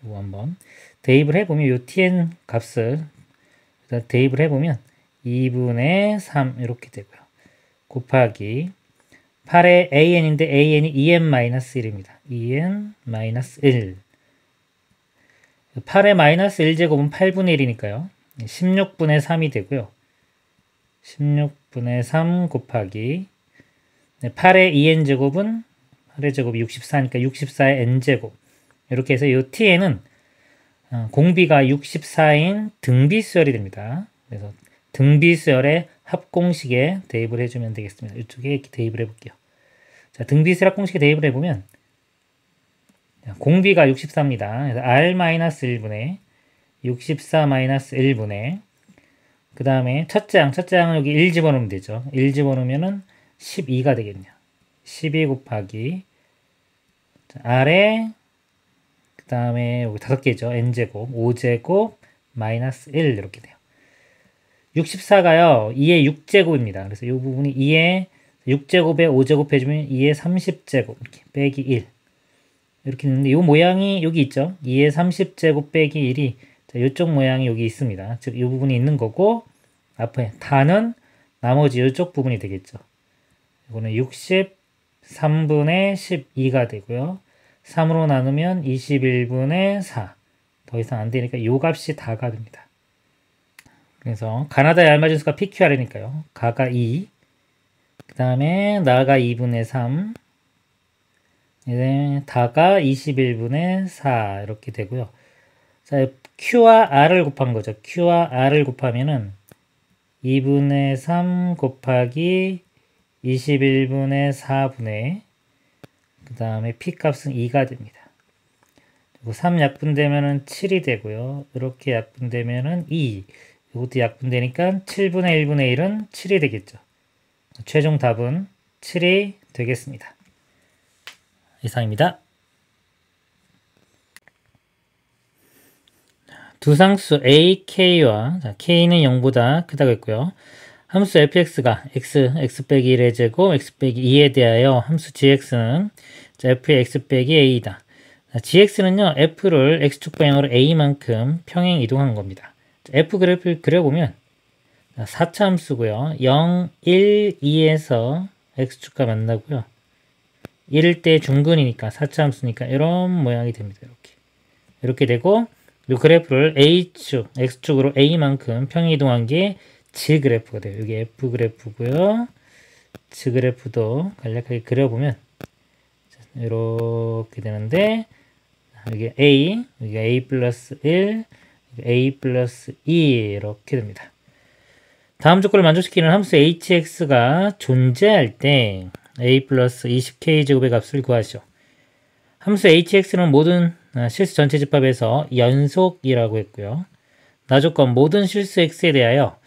이거 한번 대입을 해보면 요 TN 값을 대입을 해보면 2분의 3 이렇게 되고요. 곱하기 8의 AN인데 AN이 2n-1입니다. 2n-1 8의 마이너스 1제곱은 8분의 1이니까요. 16분의 3이 되고요. 16분의 3 곱하기 8의 2n제곱은 8의 제곱이 64니까 64의 n제곱 이렇게 해서 이 tn은 공비가 64인 등비수열이 됩니다. 그래서 등비수열의 합공식에 대입을 해주면 되겠습니다. 이쪽에 이렇게 대입을 해볼게요. 자, 등비수열 합공식에 대입을 해보면 공비가 64입니다. 그래서 r-1분의 64-1분의 그 다음에 첫째 항은 여기 1 집어넣으면 되죠. 1 집어넣으면은 12가 되겠네요. 12 곱하기 r에 그 다음에 여기 5개죠. n제곱, 5제곱, 마이너스 1 이렇게 돼요. 64가요. 2의 6제곱입니다. 그래서 이 부분이 2의 6제곱에 5제곱 해주면 2의 30제곱 이렇게 빼기 1 이렇게 있는데 이 모양이 여기 있죠. 2의 30제곱 빼기 1이 이쪽 모양이 여기 있습니다. 즉 이 부분이 있는 거고 앞에 다는 나머지 이쪽 부분이 되겠죠. 이거는 63분의 12가 되고요. 3으로 나누면 21분의 4. 더 이상 안 되니까 이 값이 다가 됩니다. 그래서 가나다의 알맞은 수가 PQR이니까요. 가가 2. 그 다음에 나가 2분의 3. 이제 다가 21분의 4 이렇게 되고요. 자, Q와 R을 곱한 거죠. Q와 R을 곱하면은 2분의 3 곱하기 21분의 4분의 그 다음에 P값은 2가 됩니다. 그리고 3 약분되면은 7이 되고요. 이렇게 약분되면은 2. 이것도 약분되니까 7분의 1분의 1은 7이 되겠죠. 최종 답은 7이 되겠습니다. 이상입니다. 두 상수 a, k와 자, k는 0보다 크다고 했고요. 함수 fx가 x 빼기 1의 제곱 x 빼기 2에 대하여 함수 gx는 자, f의 x 빼기 a이다. 자, gx는요 f를 x축 방향으로 a만큼 평행 이동한 겁니다. 자, f 그래프를 그려보면 4차 함수고요. 0, 1, 2에서 x축과 만나고요. 1일 때 중근이니까 4차 함수니까 이런 모양이 됩니다. 이렇게 되고 이 그래프를 a축, x축으로 a만큼 평행 이동한 게 g 그래프가 돼요. 여기 f 그래프고요. g 그래프도 간략하게 그려보면 이렇게 되는데 여기 여기가 a 플러스 1, a 플러스 2 이렇게 됩니다. 다음 조건을 만족시키는 함수 hx가 존재할 때 a 플러스 20k 제곱의 값을 구하시오. 함수 hx는 모든 실수 전체 집합에서 연속이라고 했고요. 나조건 모든 실수 x에 대하여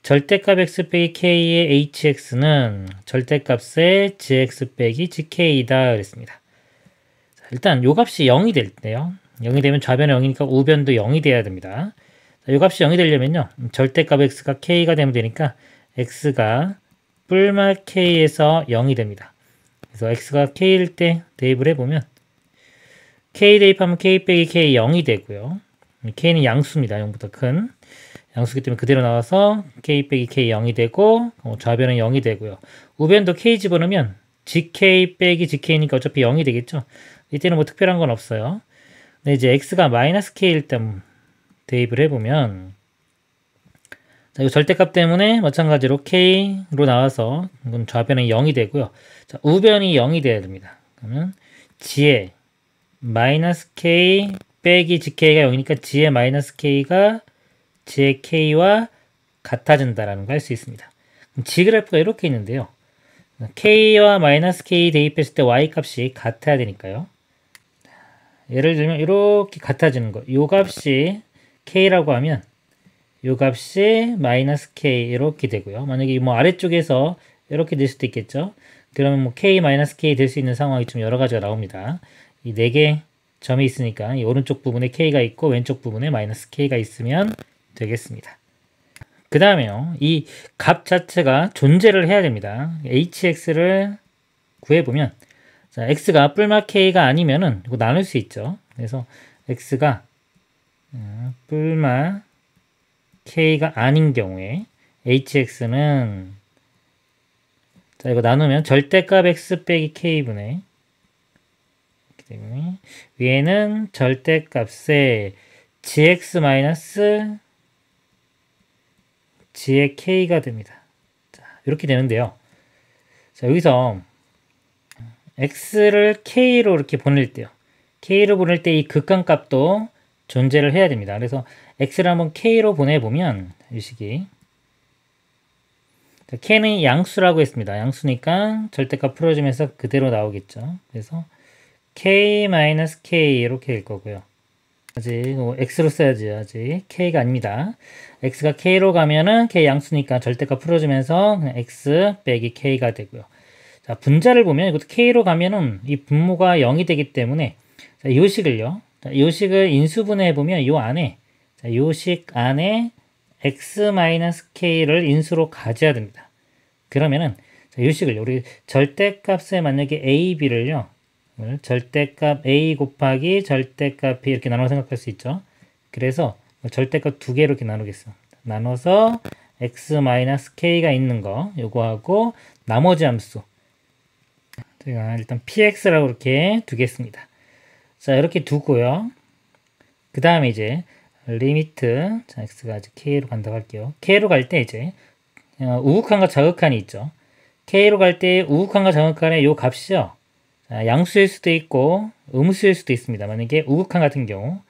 절대값 x 빼기 k의 hx는 절대값의 gx 빼기 gk이다 그랬습니다. 자, 일단 요 값이 0이 될 때요. 0이 되면 좌변은 0이니까 우변도 0이 돼야 됩니다. 자, 요 값이 0이 되려면요. 절대값 x가 k가 되면 되니까 x가 뿔마 k에서 0이 됩니다. 그래서 x가 k일 때 대입을 해보면 k 대입하면 k 빼기 k 0이 되고요. k는 양수입니다. 0보다 큰. 양수기 때문에 그대로 나와서 k 빼기 k 0이 되고 좌변은 0이 되고요. 우변도 k 집어넣으면 gk 빼기 gk니까 어차피 0이 되겠죠. 이때는 뭐 특별한 건 없어요. 근데 이제 x가 마이너스 k일 때 대입을 해보면 자, 이 절대값 때문에 마찬가지로 k로 나와서 이건 좌변은 0이 되고요. 자, 우변이 0이 돼야 됩니다. 그러면 g의 마이너스 k 빼기 gk가 0이니까 g의 마이너스 k가 g의 k와 같아진다라는 걸 할 수 있습니다. g 그래프가 이렇게 있는데요. k와 마이너스 k 대입했을 때 y 값이 같아야 되니까요. 예를 들면 이렇게 같아지는 거. 요 값이 k라고 하면 요 값이 마이너스 k 이렇게 되고요. 만약에 뭐 아래쪽에서 이렇게 될 수도 있겠죠. 그러면 뭐 k 마이너스 k 될 수 있는 상황이 좀 여러 가지가 나옵니다. 이 4개 점이 있으니까 이 오른쪽 부분에 k가 있고 왼쪽 부분에 마이너스 k가 있으면 되겠습니다. 그 다음에요. 이 값 자체가 존재를 해야 됩니다. hx를 구해보면 자, x가 뿔마 k가 아니면은 이거 나눌 수 있죠. 그래서 x가 뿔마 k가 아닌 경우에 hx는 자 이거 나누면 절대값 x 빼기 k분의 때문에 위에는 절대값의 gx 마이너스 g의 k가 됩니다. 자, 이렇게 되는데요. 자, 여기서 x를 k로 이렇게 보낼 때요. k로 보낼 때 이 극한값도 존재를 해야 됩니다. 그래서 x를 한번 k로 보내보면 이 식이 자, k는 양수라고 했습니다. 양수니까 절대값 풀어주면서 그대로 나오겠죠. 그래서 k-k 이렇게 될 거고요. 아직 x로 써야지. 아직 k가 아닙니다. x가 k로 가면은 k 양수니까 절대값 풀어주면서 그냥 x 빼기 k가 되고요. 자, 분자를 보면 이것도 k로 가면은 이 분모가 0이 되기 때문에 자, 이 식을요. 자, 이 식을 인수분해 보면 이 안에 자, 이 식 안에 x-k를 인수로 가져야 됩니다. 그러면은 자, 이 식을 우리 절대값에 만약에 a, b를요. 절대값 a 곱하기 절대값 b 이렇게 나눠 생각할 수 있죠. 그래서 절대값 두 개로 이렇게 나누겠습니다. 나눠서 x-k가 있는 거 요거하고 나머지 함수 제가 일단 px라고 이렇게 두겠습니다. 자 이렇게 두고요. 그 다음에 이제 리미트 자 x가 아직 k로 간다고 할게요. k로 갈 때 이제 우극한과 자극한이 있죠. k로 갈 때 우극한과 자극한의 요 값이요. 자, 양수일 수도 있고 음수일 수도 있습니다. 만약에 우극한 같은 경우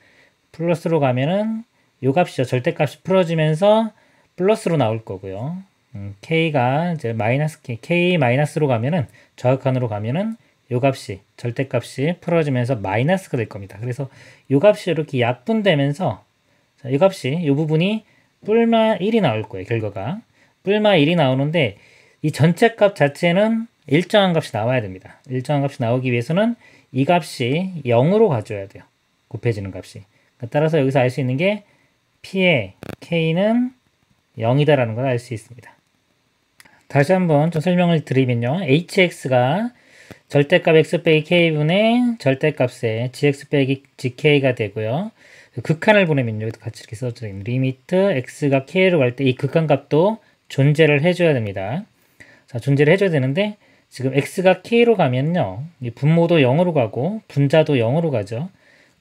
플러스로 가면은 요 값이죠. 절대값이 풀어지면서 플러스로 나올 거고요. k가 이제 마이너스 k 마이너스로 가면은 좌극한으로 가면은 요 값이 절대값이 풀어지면서 마이너스가 될 겁니다. 그래서 요 값이 이렇게 약분되면서 자, 이 값이 이 부분이 뿔마 1이 나올 거예요. 결과가 뿔마 1이 나오는데 이 전체 값 자체는 일정한 값이 나와야 됩니다. 일정한 값이 나오기 위해서는 이 값이 0으로 가져야 돼요. 곱해지는 값이. 따라서 여기서 알 수 있는 게 P의 K는 0이다라는 걸 알 수 있습니다. 다시 한번 좀 설명을 드리면요. hx가 절대값 x 빼기 k분의 절대값의 gx 빼기 gk가 되고요. 극한을 보내면요. 같이 이렇게 써져 있는 리미트 x가 k로 갈 때 이 극한값도 존재를 해줘야 됩니다. 자, 존재를 해줘야 되는데 지금 x가 k로 가면요. 이 분모도 0으로 가고 분자도 0으로 가죠.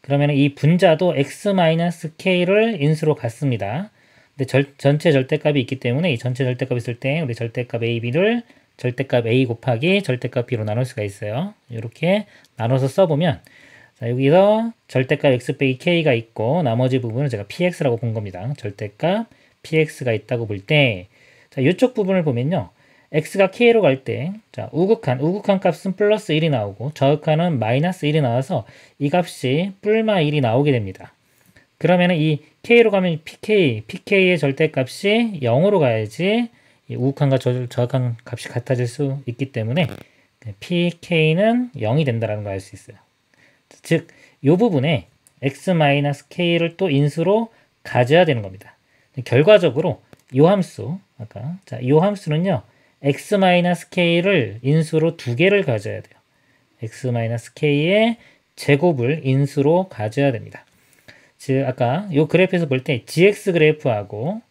그러면 이 분자도 x-k를 인수로 갖습니다. 근데 전체 절대값이 있기 때문에 이 전체 절대값 있을 때 우리 절대값 a, b를 절대값 a 곱하기 절대값 b로 나눌 수가 있어요. 이렇게 나눠서 써보면 자, 여기서 절대값 x 빼기 k가 있고 나머지 부분을 제가 px라고 본 겁니다. 절대값 px가 있다고 볼 때 자, 이쪽 부분을 보면요. x가 k로 갈 때 자, 우극한 값은 플러스 1이 나오고 저극한은 마이너스 1이 나와서 이 값이 뿔마 1이 나오게 됩니다. 그러면 이 k로 가면 pk의 절대값이 0으로 가야지 이 우극한과 저극한 값이 같아질 수 있기 때문에 pk는 0이 된다는 걸 알 수 있어요. 즉, 이 부분에 x-k를 또 인수로 가져야 되는 겁니다. 결과적으로 이 함수, 이 함수는요, x-k를 인수로 2개를 가져야 돼요. x-k의 제곱을 인수로 가져야 됩니다. 즉, 아까 이 그래프에서 볼 때 gx 그래프하고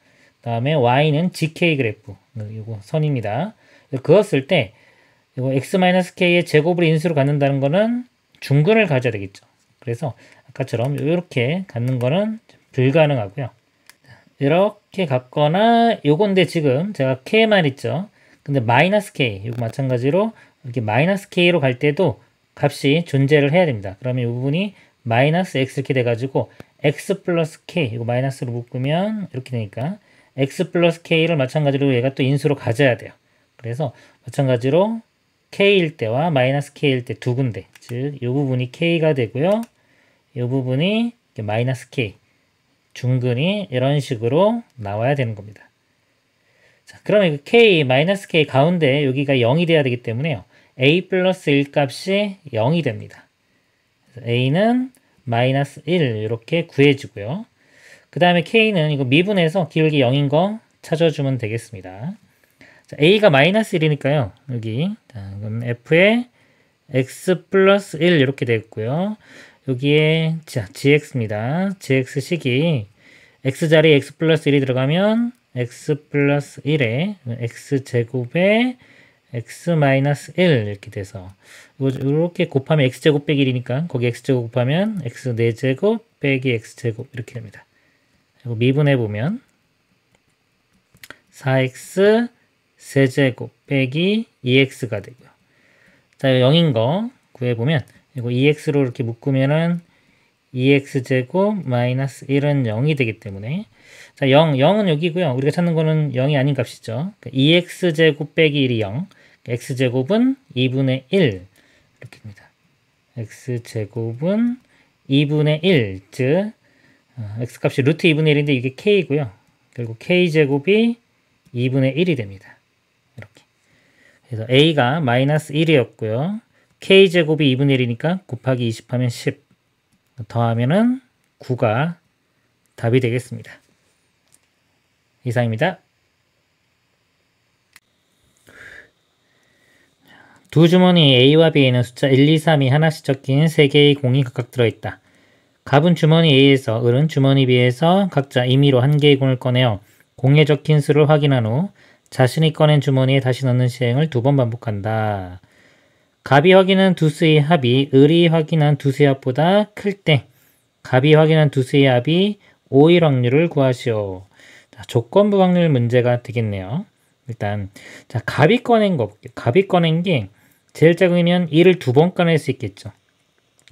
다음에 y는 gk 그래프, 이거 선입니다. 그었을 때 이거 x-k의 제곱을 인수로 갖는다는 거는 중근을 가져야 되겠죠. 그래서 아까처럼 이렇게 갖는 거는 불가능하고요. 이렇게 갖거나 요건데 지금 제가 k만 있죠. 근데 마이너스 k, 이거 마찬가지로 이렇게 마이너스 k로 갈 때도 값이 존재를 해야 됩니다. 그러면 이 부분이 마이너스 x 이렇게 돼가지고 x 플러스 k, 이거 마이너스로 묶으면 이렇게 되니까 x 플러스 k를 마찬가지로 얘가 또 인수로 가져야 돼요. 그래서 마찬가지로 k일 때와 마이너스 k일 때 두 군데, 즉 이 부분이 k가 되고요. 이 부분이 마이너스 k, 중근이 이런 식으로 나와야 되는 겁니다. 자, 그러면 k, 마이너스 k 가운데 여기가 0이 돼야 되기 때문에요. a 플러스 1 값이 0이 됩니다. a는 마이너스 1 이렇게 구해지고요. 그 다음에 k는 이거 미분해서 기울기 0인 거 찾아주면 되겠습니다. 자, a가 마이너스 1이니까요. 여기 자, 그럼 f에 x 플러스 1 이렇게 되겠고요. 여기에 자, gx입니다. gx식이 x자리에 x 플러스 1이 들어가면 x 플러스 1에 x제곱에 x 마이너스 1 이렇게 돼서 이렇게 곱하면 x제곱 빼기 1이니까 거기 x제곱 곱하면 x 4제곱 빼기 x제곱 이렇게 됩니다. 그리고 미분해보면 4x 세제곱 빼기 2x가 되고요. 자, 0인 거 구해보면 이거 2x로 이렇게 묶으면은 2x제곱 마이너스 1은 0이 되기 때문에 자, 0은 여기고요. 우리가 찾는 거는 0이 아닌 값이죠. 그러니까 2x제곱 빼기 1이 0. x제곱은 2분의 1 이렇게 됩니다. x제곱은 2분의 1, 즉 x값이 루트 2분의 1인데 이게 k이고요. 결국 k제곱이 2분의 1이 됩니다. 이렇게. 그래서 a가 마이너스 1이었고요. k제곱이 2분의 1이니까 곱하기 20 하면 10. 더하면은 9가 답이 되겠습니다. 이상입니다. 두 주머니 A와 B에는 숫자 1, 2, 3이 하나씩 적힌 3개의 공이 각각 들어있다. 갑은 주머니 A에서, 을은 주머니 B에서 각자 임의로 한 개의 공을 꺼내어 공에 적힌 수를 확인한 후 자신이 꺼낸 주머니에 다시 넣는 시행을 2번 반복한다. 갑이 확인한 두 수의 합이 을이 확인한 두 수의 합보다 클 때 갑이 확인한 두 수의 합이 5일 확률을 구하시오. 자, 조건부 확률 문제가 되겠네요. 일단 자, 갑이 꺼낸 거 볼게요. 갑이 꺼낸 게 제일 작으면 1을 2번 꺼낼 수 있겠죠.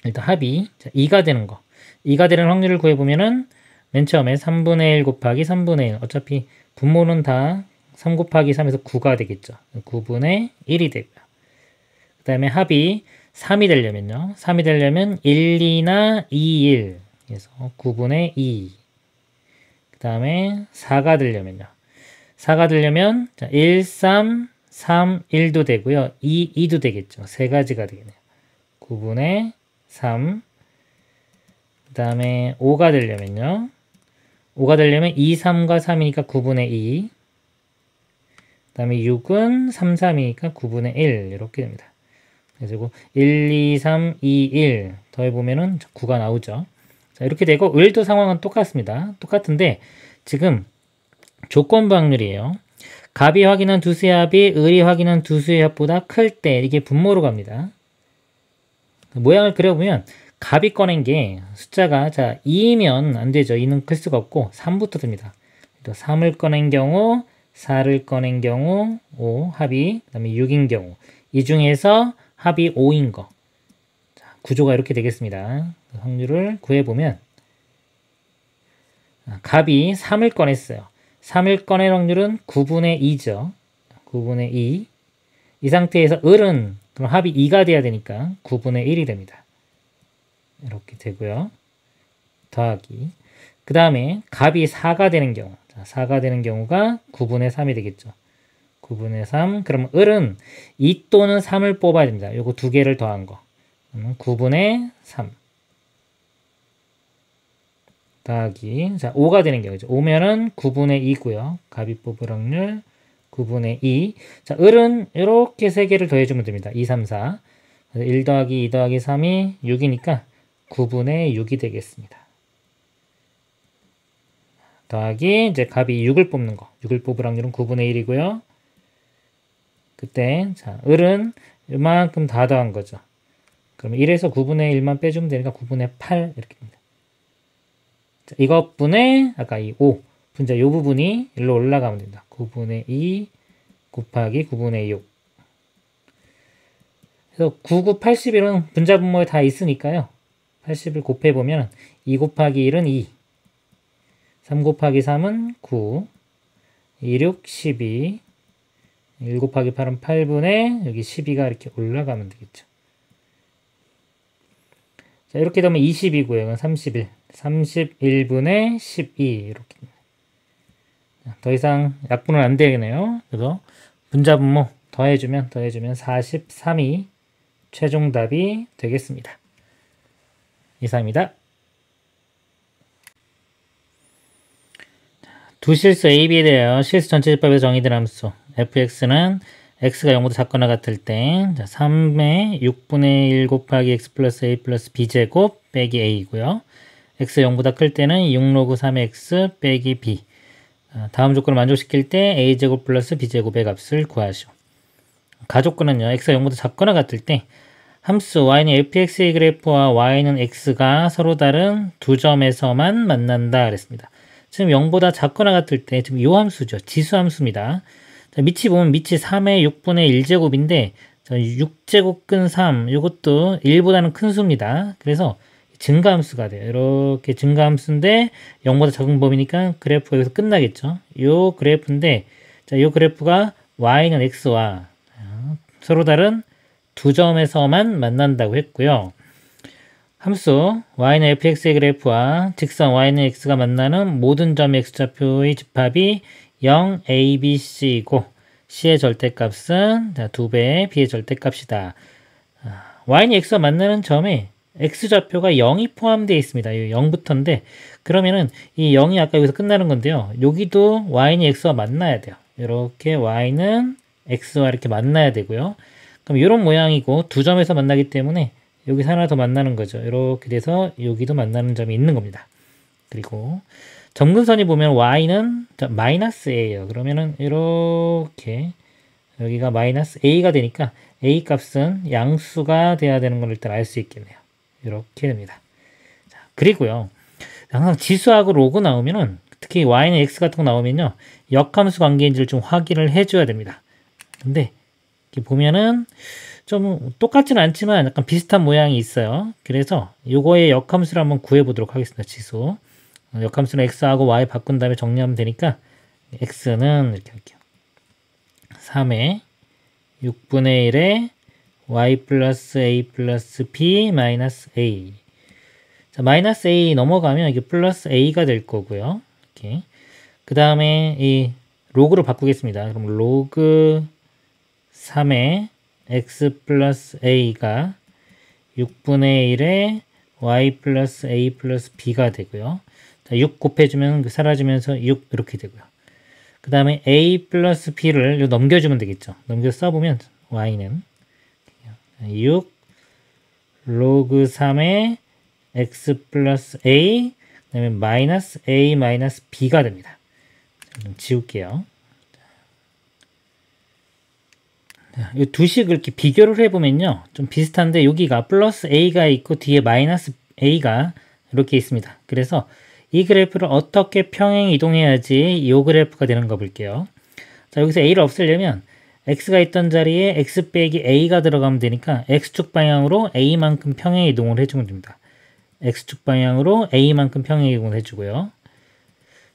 일단 합이 2가 되는 거. 2가 되는 확률을 구해보면은 맨 처음에 3분의 1 곱하기 3분의 1. 어차피 분모는 다 3 곱하기 3에서 9가 되겠죠. 9분의 1이 되고요. 그 다음에 합이 3이 되려면요. 3이 되려면 1, 2나 2, 1. 그래서 9분의 2. 그 다음에 4가 되려면요. 4가 되려면 1, 3, 3, 1도 되고요. 2, 2도 되겠죠. 세 가지가 되겠네요. 9분의 3. 그 다음에 5가 되려면요. 5가 되려면 2, 3과 3이니까 9분의 2. 그 다음에 6은 3, 3이니까 9분의 1 이렇게 됩니다. 그래서 1, 2, 3, 2, 1 더해보면은 9가 나오죠. 자, 이렇게 되고 을도 상황은 똑같습니다. 똑같은데 지금 조건부 확률이에요. 갑이 확인한 두 수의 합이 을이 확인한 두 수의 합보다 클 때 이게 분모로 갑니다. 모양을 그려보면 갑이 꺼낸 게 숫자가 자 2이면 안 되죠. 2는 클 수가 없고 3부터 듭니다. 3을 꺼낸 경우 4를 꺼낸 경우 5 합이 그 다음에 6인 경우 이 중에서 합이 5인 거. 자, 구조가 이렇게 되겠습니다. 확률을 구해보면 갑이 3을 꺼냈어요. 3을 꺼낼 확률은 9분의 2죠. 9분의 2. 이 상태에서 을은 그럼 합이 2가 돼야 되니까 9분의 1이 됩니다. 이렇게 되고요. 더하기. 그 다음에 갑이 4가 되는 경우. 자, 4가 되는 경우가 9분의 3이 되겠죠. 9분의 3. 그럼 을은 2 또는 3을 뽑아야 됩니다. 요거 두 개를 더한 거. 9분의 3. 더하기. 자, 5가 되는 경우죠. 5면은 9분의 2고요. 갑이 뽑을 확률 9분의 2. 자, 을은 이렇게 세 개를 더해주면 됩니다. 2, 3, 4. 1 더하기 2 더하기 3이 6이니까 9분의 6이 되겠습니다. 더하기 이제 갑이 6을 뽑는 거. 6을 뽑을 확률은 9분의 1이고요. 그때 자, 을은 이만큼 다 더한 거죠. 그러면 1에서 9분의 1만 빼주면 되니까 9분의 8 이렇게 됩니다. 자, 이것 분의 아까 이 5 분자 이 부분이 일로 올라가면 됩니다. 9분의 2 곱하기 9분의 6. 그래서 9, 9, 81은 분자 분모에 다 있으니까요. 80을 곱해보면 2 곱하기 1은 2. 3 곱하기 3은 9. 2, 6, 12. 1 곱하기 8은 8분의 여기 12가 이렇게 올라가면 되겠죠. 자, 이렇게 되면 20이고요. 이건 31. 31분의 12 이렇게. 더 이상 약분은 안 되겠네요. 그래서 분자 분모 더해주면 43이 최종 답이 되겠습니다. 이상입니다. 두 실수 A, B에 대하여 실수 전체집합에서 정의된 함수 fx는 x가 0보다 작거나 같을 때 3의 6분의 1 곱하기 x 플러스 a 플러스 b제곱 빼기 a이고요. x 0보다 클 때는 6 로그 3의 x 빼기 b. 다음 조건을 만족시킬 때 a제곱 플러스 b제곱의 값을 구하시오. 가조건은요. x가 0보다 작거나 같을 때 함수 y는 fx의 그래프와 y는 x가 서로 다른 두 점에서만 만난다 그랬습니다. 지금 0보다 작거나 같을 때 지금 이 함수죠. 지수함수입니다. 자, 밑이 보면 밑이 3의 6분의 1제곱인데 6제곱근 3 이것도 1보다는 큰 수입니다. 그래서 증가함수가 돼요. 이렇게 증가함수인데 0보다 작은 범위니까 그래프가 여기서 끝나겠죠. 요 그래프인데 자, 요 그래프가 y는 x와 서로 다른 두 점에서만 만난다고 했고요. 함수 y는 fx의 그래프와 직선 y는 x가 만나는 모든 점 x좌표의 집합이 0, a, b, c이고 c의 절대값은 2배의 b의 절대값이다. y는 x가 만나는 점에 x좌표가 0이 포함되어 있습니다. 0부터인데 그러면은 이 0이 아까 여기서 끝나는 건데요. 여기도 y는 x와 만나야 돼요. 이렇게 y는 x와 이렇게 만나야 되고요. 그럼 이런 모양이고 두 점에서 만나기 때문에 여기서 하나 더 만나는 거죠. 이렇게 돼서 여기도 만나는 점이 있는 겁니다. 그리고 점근선이 보면 y는 마이너스 a예요. 그러면은 이렇게 여기가 마이너스 a가 되니까 a 값은 양수가 돼야 되는 걸 일단 알 수 있겠네요. 이렇게 됩니다. 자, 그리고요. 항상 지수하고 로그 나오면은 특히 y는 x 같은 거 나오면요. 역함수 관계인지를 좀 확인을 해줘야 됩니다. 근데 이렇게 보면은 좀 똑같지는 않지만 약간 비슷한 모양이 있어요. 그래서 요거의 역함수를 한번 구해보도록 하겠습니다. 지수. 역함수는 x하고 y 바꾼 다음에 정리하면 되니까 x는 이렇게 할게요. 3의 6분의 1에 y 플러스 a 플러스 b 마이너스 a. 자, 마이너스 a 넘어가면 이게 플러스 a가 될 거고요. 이렇게. 그 다음에 이 로그로 바꾸겠습니다. 그럼 로그 3의 x 플러스 a가 6분의 1에 y 플러스 a 플러스 b가 되고요. 자, 6 곱해주면 사라지면서 6 이렇게 되고요. 그 다음에 a 플러스 b를 넘겨주면 되겠죠. 넘겨 써보면 y는 6 로그 3의 x 플러스 a 그 다음에 마이너스 a 마이너스 b가 됩니다. 좀 지울게요. 이 두 식을 이렇게 비교를 해보면요. 좀 비슷한데 여기가 플러스 a가 있고 뒤에 마이너스 a가 이렇게 있습니다. 그래서 이 그래프를 어떻게 평행 이동해야지 이 그래프가 되는 거 볼게요. 자, 여기서 a를 없애려면 x가 있던 자리에 x 빼기 a가 들어가면 되니까 x축 방향으로 a만큼 평행 이동을 해주면 됩니다. x축 방향으로 a만큼 평행 이동을 해주고요.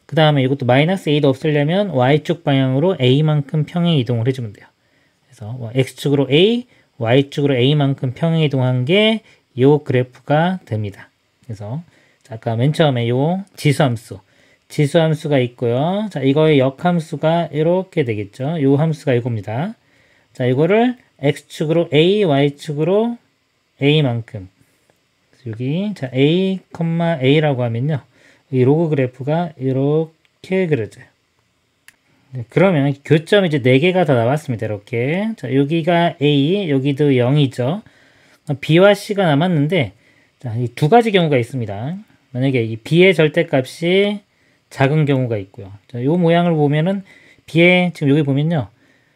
그 다음에 이것도 마이너스 a도 없애려면 y축 방향으로 a만큼 평행 이동을 해주면 돼요. 그래서 x축으로 a, y축으로 a만큼 평행 이동한 게 이 그래프가 됩니다. 그래서 아까 맨 처음에 요 지수함수가 있고요. 자, 이거의 역함수가 이렇게 되겠죠. 요 함수가 이겁니다. 자, 이거를 x축으로 a, y축으로 a만큼 여기 자 a, a라고 하면요. 이 로그 그래프가 이렇게 그려져요. 그러면 교점이 이제 4개가 더 나왔습니다. 이렇게. 자, 여기가 a, 여기도 0이죠. b와 c가 남았는데 자, 이 두 가지 경우가 있습니다. 만약에 이 b의 절대값이 작은 경우가 있고요. 자, 이 모양을 보면은 b의 지금 여기 보면요.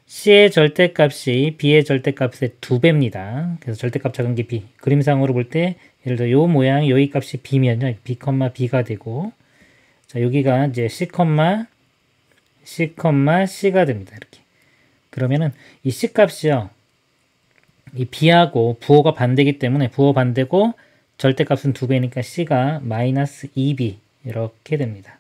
c의 절대값이 b의 절대값의 2배입니다. 그래서 절대값 작은 게 b. 그림상으로 볼 때 예를 들어 이 모양이 여기 값이 b면요. b, b가 되고 자, 여기가 이제 c가 됩니다. 이렇게. 그러면은 이 c 값이요. 이 b하고 부호가 반대이기 때문에 부호 반대고 절대값은 2배니까 c가 마이너스 2b 이렇게 됩니다.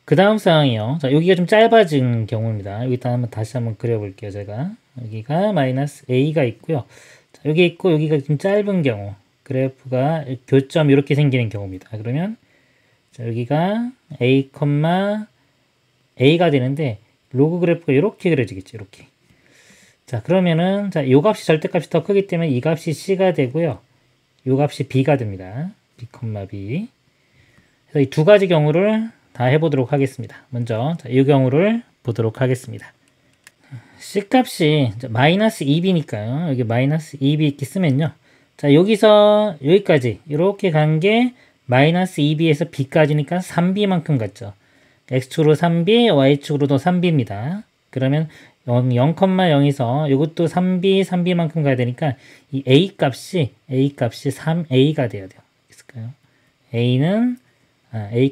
그 다음 상황이요. 자, 여기가 좀 짧아진 경우입니다. 여기다 다시 한번 그려볼게요. 제가 여기가 마이너스 a가 있고요. 자, 여기 있고 여기가 좀 짧은 경우 그래프가 교점 이렇게 생기는 경우입니다. 그러면 자, 여기가 a, a가 되는데 로그 그래프가 이렇게 그려지겠죠. 이렇게. 자, 그러면은 자, 요 값이 절대값이 더 크기 때문에 이 값이 c가 되고요. 요 값이 b가 됩니다. b, b. 그래서 이 두 가지 경우를 다 해보도록 하겠습니다. 먼저 자, 이 경우를 보도록 하겠습니다. c 값이 마이너스 2b니까요. 여기 마이너스 2b 이렇게 쓰면요. 자, 여기서 여기까지 이렇게 간 게 마이너스 2b에서 b까지니까 3b만큼 갔죠. x축으로 3b, y축으로도 3b입니다. 그러면 0,0에서 이것도 3b만큼 가야 되니까 이 a 값이 3a가 돼야 돼요. 있을까요? a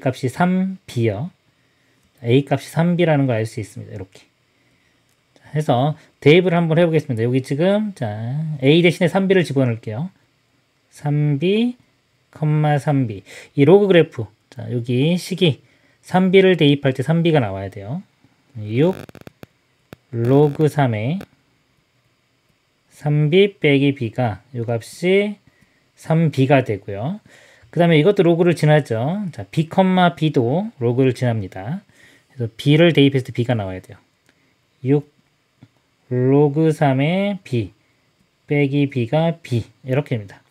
값이 3b요. a 값이 3b라는 걸 알 수 있습니다. 이렇게. 해서 대입을 한번 해보겠습니다. 여기 지금 자 a 대신에 3b를 집어넣을게요. 3b, 3b. 이 로그 그래프. 자, 여기 식이 3b를 대입할 때 3b가 나와야 돼요. 6 로그 3에 3b 빼기 b가 이 값이 3b가 되고요. 그 다음에 이것도 로그를 지나죠. 자, b, b도 로그를 지납니다. 그래서 b를 대입했을 때 b가 나와야 돼요. 6 로그 3의 b 빼기 b가 b 이렇게 됩니다.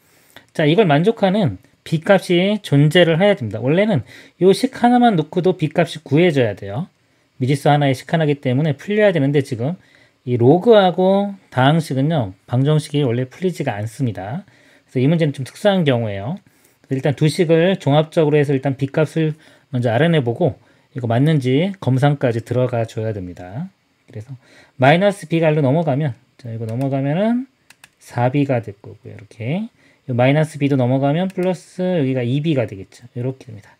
자, 이걸 만족하는 b 값이 존재를 해야 됩니다. 원래는 이 식 하나만 놓고도 b 값이 구해져야 돼요. 미지수 하나의 식 하나이기 때문에 풀려야 되는데 지금 이 로그하고 다항식은요. 방정식이 원래 풀리지가 않습니다. 그래서 이 문제는 좀 특수한 경우예요. 일단 두 식을 종합적으로 해서 일단 b 값을 먼저 알아내보고 이거 맞는지 검산까지 들어가 줘야 됩니다. 그래서 마이너스 b가 일로 넘어가면 자, 이거 넘어가면은 4b가 될 거고요. 이렇게 마이너스 b도 넘어가면 플러스 여기가 2b가 되겠죠. 이렇게 됩니다.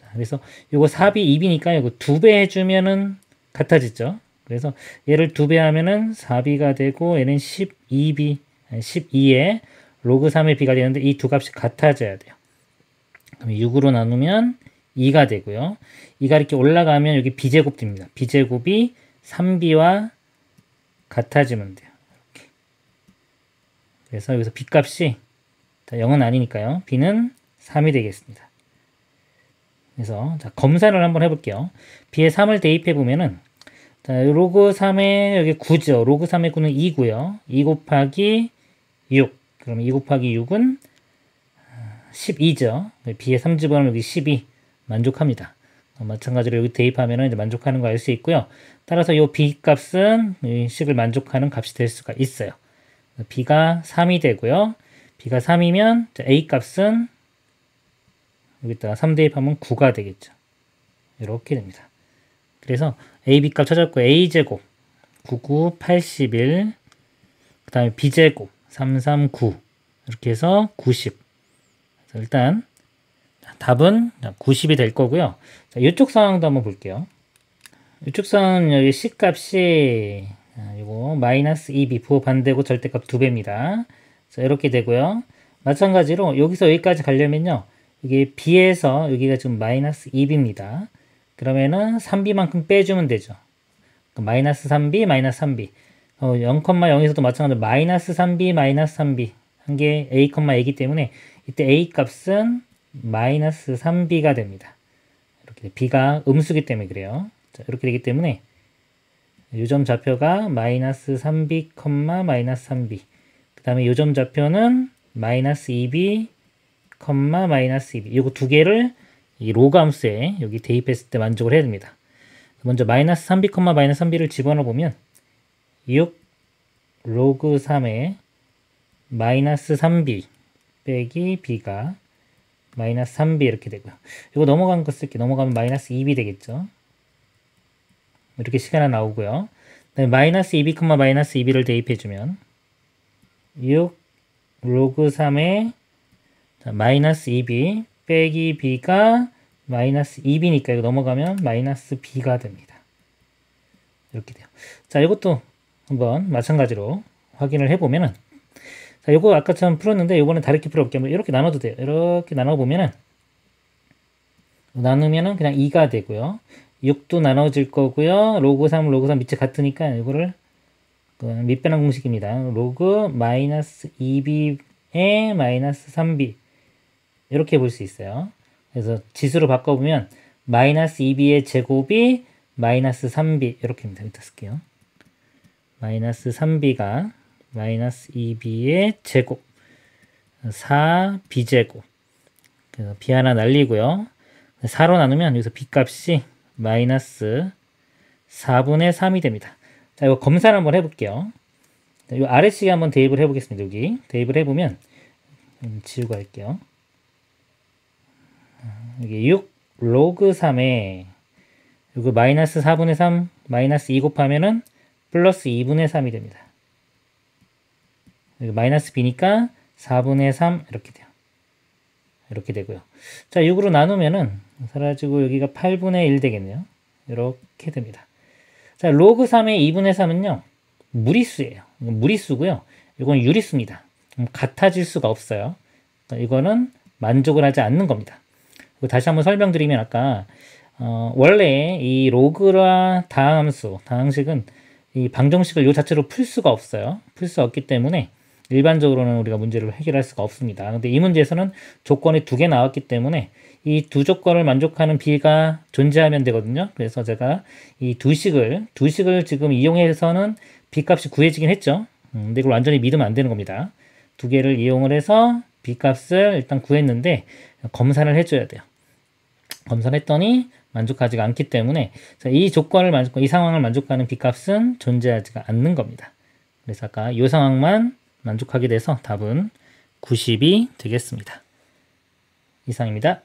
자, 그래서 이거 4b, 2b니까 이거 2배 해주면은 같아지죠. 그래서 얘를 2배 하면은 4b가 되고 얘는 12에 로그 3의 b가 되는데 이 두 값이 같아져야 돼요. 그럼 6으로 나누면 2가 되고요. 2가 이렇게 올라가면 여기 b제곱 됩니다. b제곱이 3b와 같아지면 돼요. 이렇게. 그래서 여기서 b 값이 0은 아니니까요. b는 3이 되겠습니다. 그래서 자, 검사를 한번 해볼게요. b에 3을 대입해 보면은 자, 로그 3의 여기 9죠. 로그 3의 9는 2고요. 2 곱하기 6. 그럼 2 곱하기 6은 12죠. b의 3집어넣으면 여기 12 만족합니다. 마찬가지로 여기 대입하면 이제 만족하는 거 알 수 있고요. 따라서 이 b 값은 이 식을 만족하는 값이 될 수가 있어요. b가 3이 되고요. b가 3이면 a 값은 여기다가 3 대입하면 9가 되겠죠. 이렇게 됩니다. 그래서 a, b 값 찾았고 a제곱 99, 81, 그 다음에 b제곱 339 이렇게 해서 90. 일단 답은 90이 될 거고요. 자, 이쪽 상황도 한번 볼게요. 이쪽 상황은 여기 C값이 이거 마이너스 2b 부호 반대고 절대값 2배입니다. 자, 이렇게 되고요. 마찬가지로 여기서 여기까지 가려면요. 여기 b에서 여기가 지금 마이너스 2b입니다. 그러면은 3b만큼 빼주면 되죠. 마이너스 3b, 마이너스 3b. 0,0에서도 마찬가지로 마이너스 3b, 마이너스 3b. 한 게 a, a이기 때문에 이때 a 값은 마이너스 3b가 됩니다. 이렇게 b가 음수기 때문에 그래요. 자, 이렇게 되기 때문에 요점 좌표가 마이너스 3b, 마이너스 3b. 그 다음에 요점 좌표는 마이너스 2b, 마이너스 2b. 이거 두 개를 이 로그 함수에 여기 대입했을 때 만족을 해야 됩니다. 먼저 마이너스 3b, 마이너스 3b를 집어넣어 보면 6 로그 3에 마이너스 3b 빼기 b가 마이너스 3b 이렇게 되고요. 이거 넘어간 거 쓸게. 넘어가면 마이너스 2b 되겠죠. 이렇게 시간이 나오고요. 그다음에 마이너스 2b, 마이너스 2b를 대입해주면 6 로그 3에 마이너스 2b 빼기 b가 마이너스 2b니까 이거 넘어가면 마이너스 b가 됩니다. 이렇게 돼요. 자, 이것도 한번 마찬가지로 확인을 해보면은 자, 요거 아까처럼 풀었는데 요거는 다르게 풀어볼게요. 이렇게 나눠도 돼요. 이렇게 나눠보면은 나누면은 그냥 2가 되고요. 6도 나눠질 거고요. 로그 3, 로그 3 밑에 같으니까 이거를 밑변환 공식입니다. 로그 마이너스 2b에 마이너스 3b 이렇게 볼 수 있어요. 그래서 지수로 바꿔보면 마이너스 2b의 제곱이 마이너스 3b 이렇게입니다. 여기다 쓸게요. 마이너스 3b가 마이너스 2b의 제곱 4b제곱 그래서 b 하나 날리고요. 4로 나누면 여기서 b값이 마이너스 4분의 3이 됩니다. 자, 이거 검사를 한번 해볼게요. 이 아래식에 한번 대입을 해보겠습니다. 여기 대입을 해보면 지우고 할게요. 여기 6 로그 3에 여기 마이너스 4분의 3 마이너스 2 곱하면은 플러스 2분의 3이 됩니다. 여기 마이너스 b니까 4분의 3 이렇게 돼요. 이렇게 되고요. 자, 6으로 나누면은 사라지고 여기가 8분의 1 되겠네요. 이렇게 됩니다. 자, 로그 3의 2분의 3은요. 무리수예요. 무리수고요. 이건 유리수입니다. 같아질 수가 없어요. 이거는 만족을 하지 않는 겁니다. 다시 한번 설명드리면 아까 원래 이 로그와 다항함수, 다항식은 이 방정식을 이 자체로 풀 수가 없어요. 풀 수 없기 때문에 일반적으로는 우리가 문제를 해결할 수가 없습니다. 근데 이 문제에서는 조건이 2개 나왔기 때문에 이 두 조건을 만족하는 b가 존재하면 되거든요. 그래서 제가 이 두 식을 지금 이용해서는 b 값이 구해지긴 했죠. 근데 이걸 완전히 믿으면 안 되는 겁니다. 두 개를 이용을 해서 b 값을 일단 구했는데 검사를 해줘야 돼요. 검사를 했더니 만족하지가 않기 때문에 이 조건을 이 상황을 만족하는 b 값은 존재하지가 않는 겁니다. 그래서 아까 이 상황만 만족하게 돼서 답은 90이 되겠습니다. 이상입니다.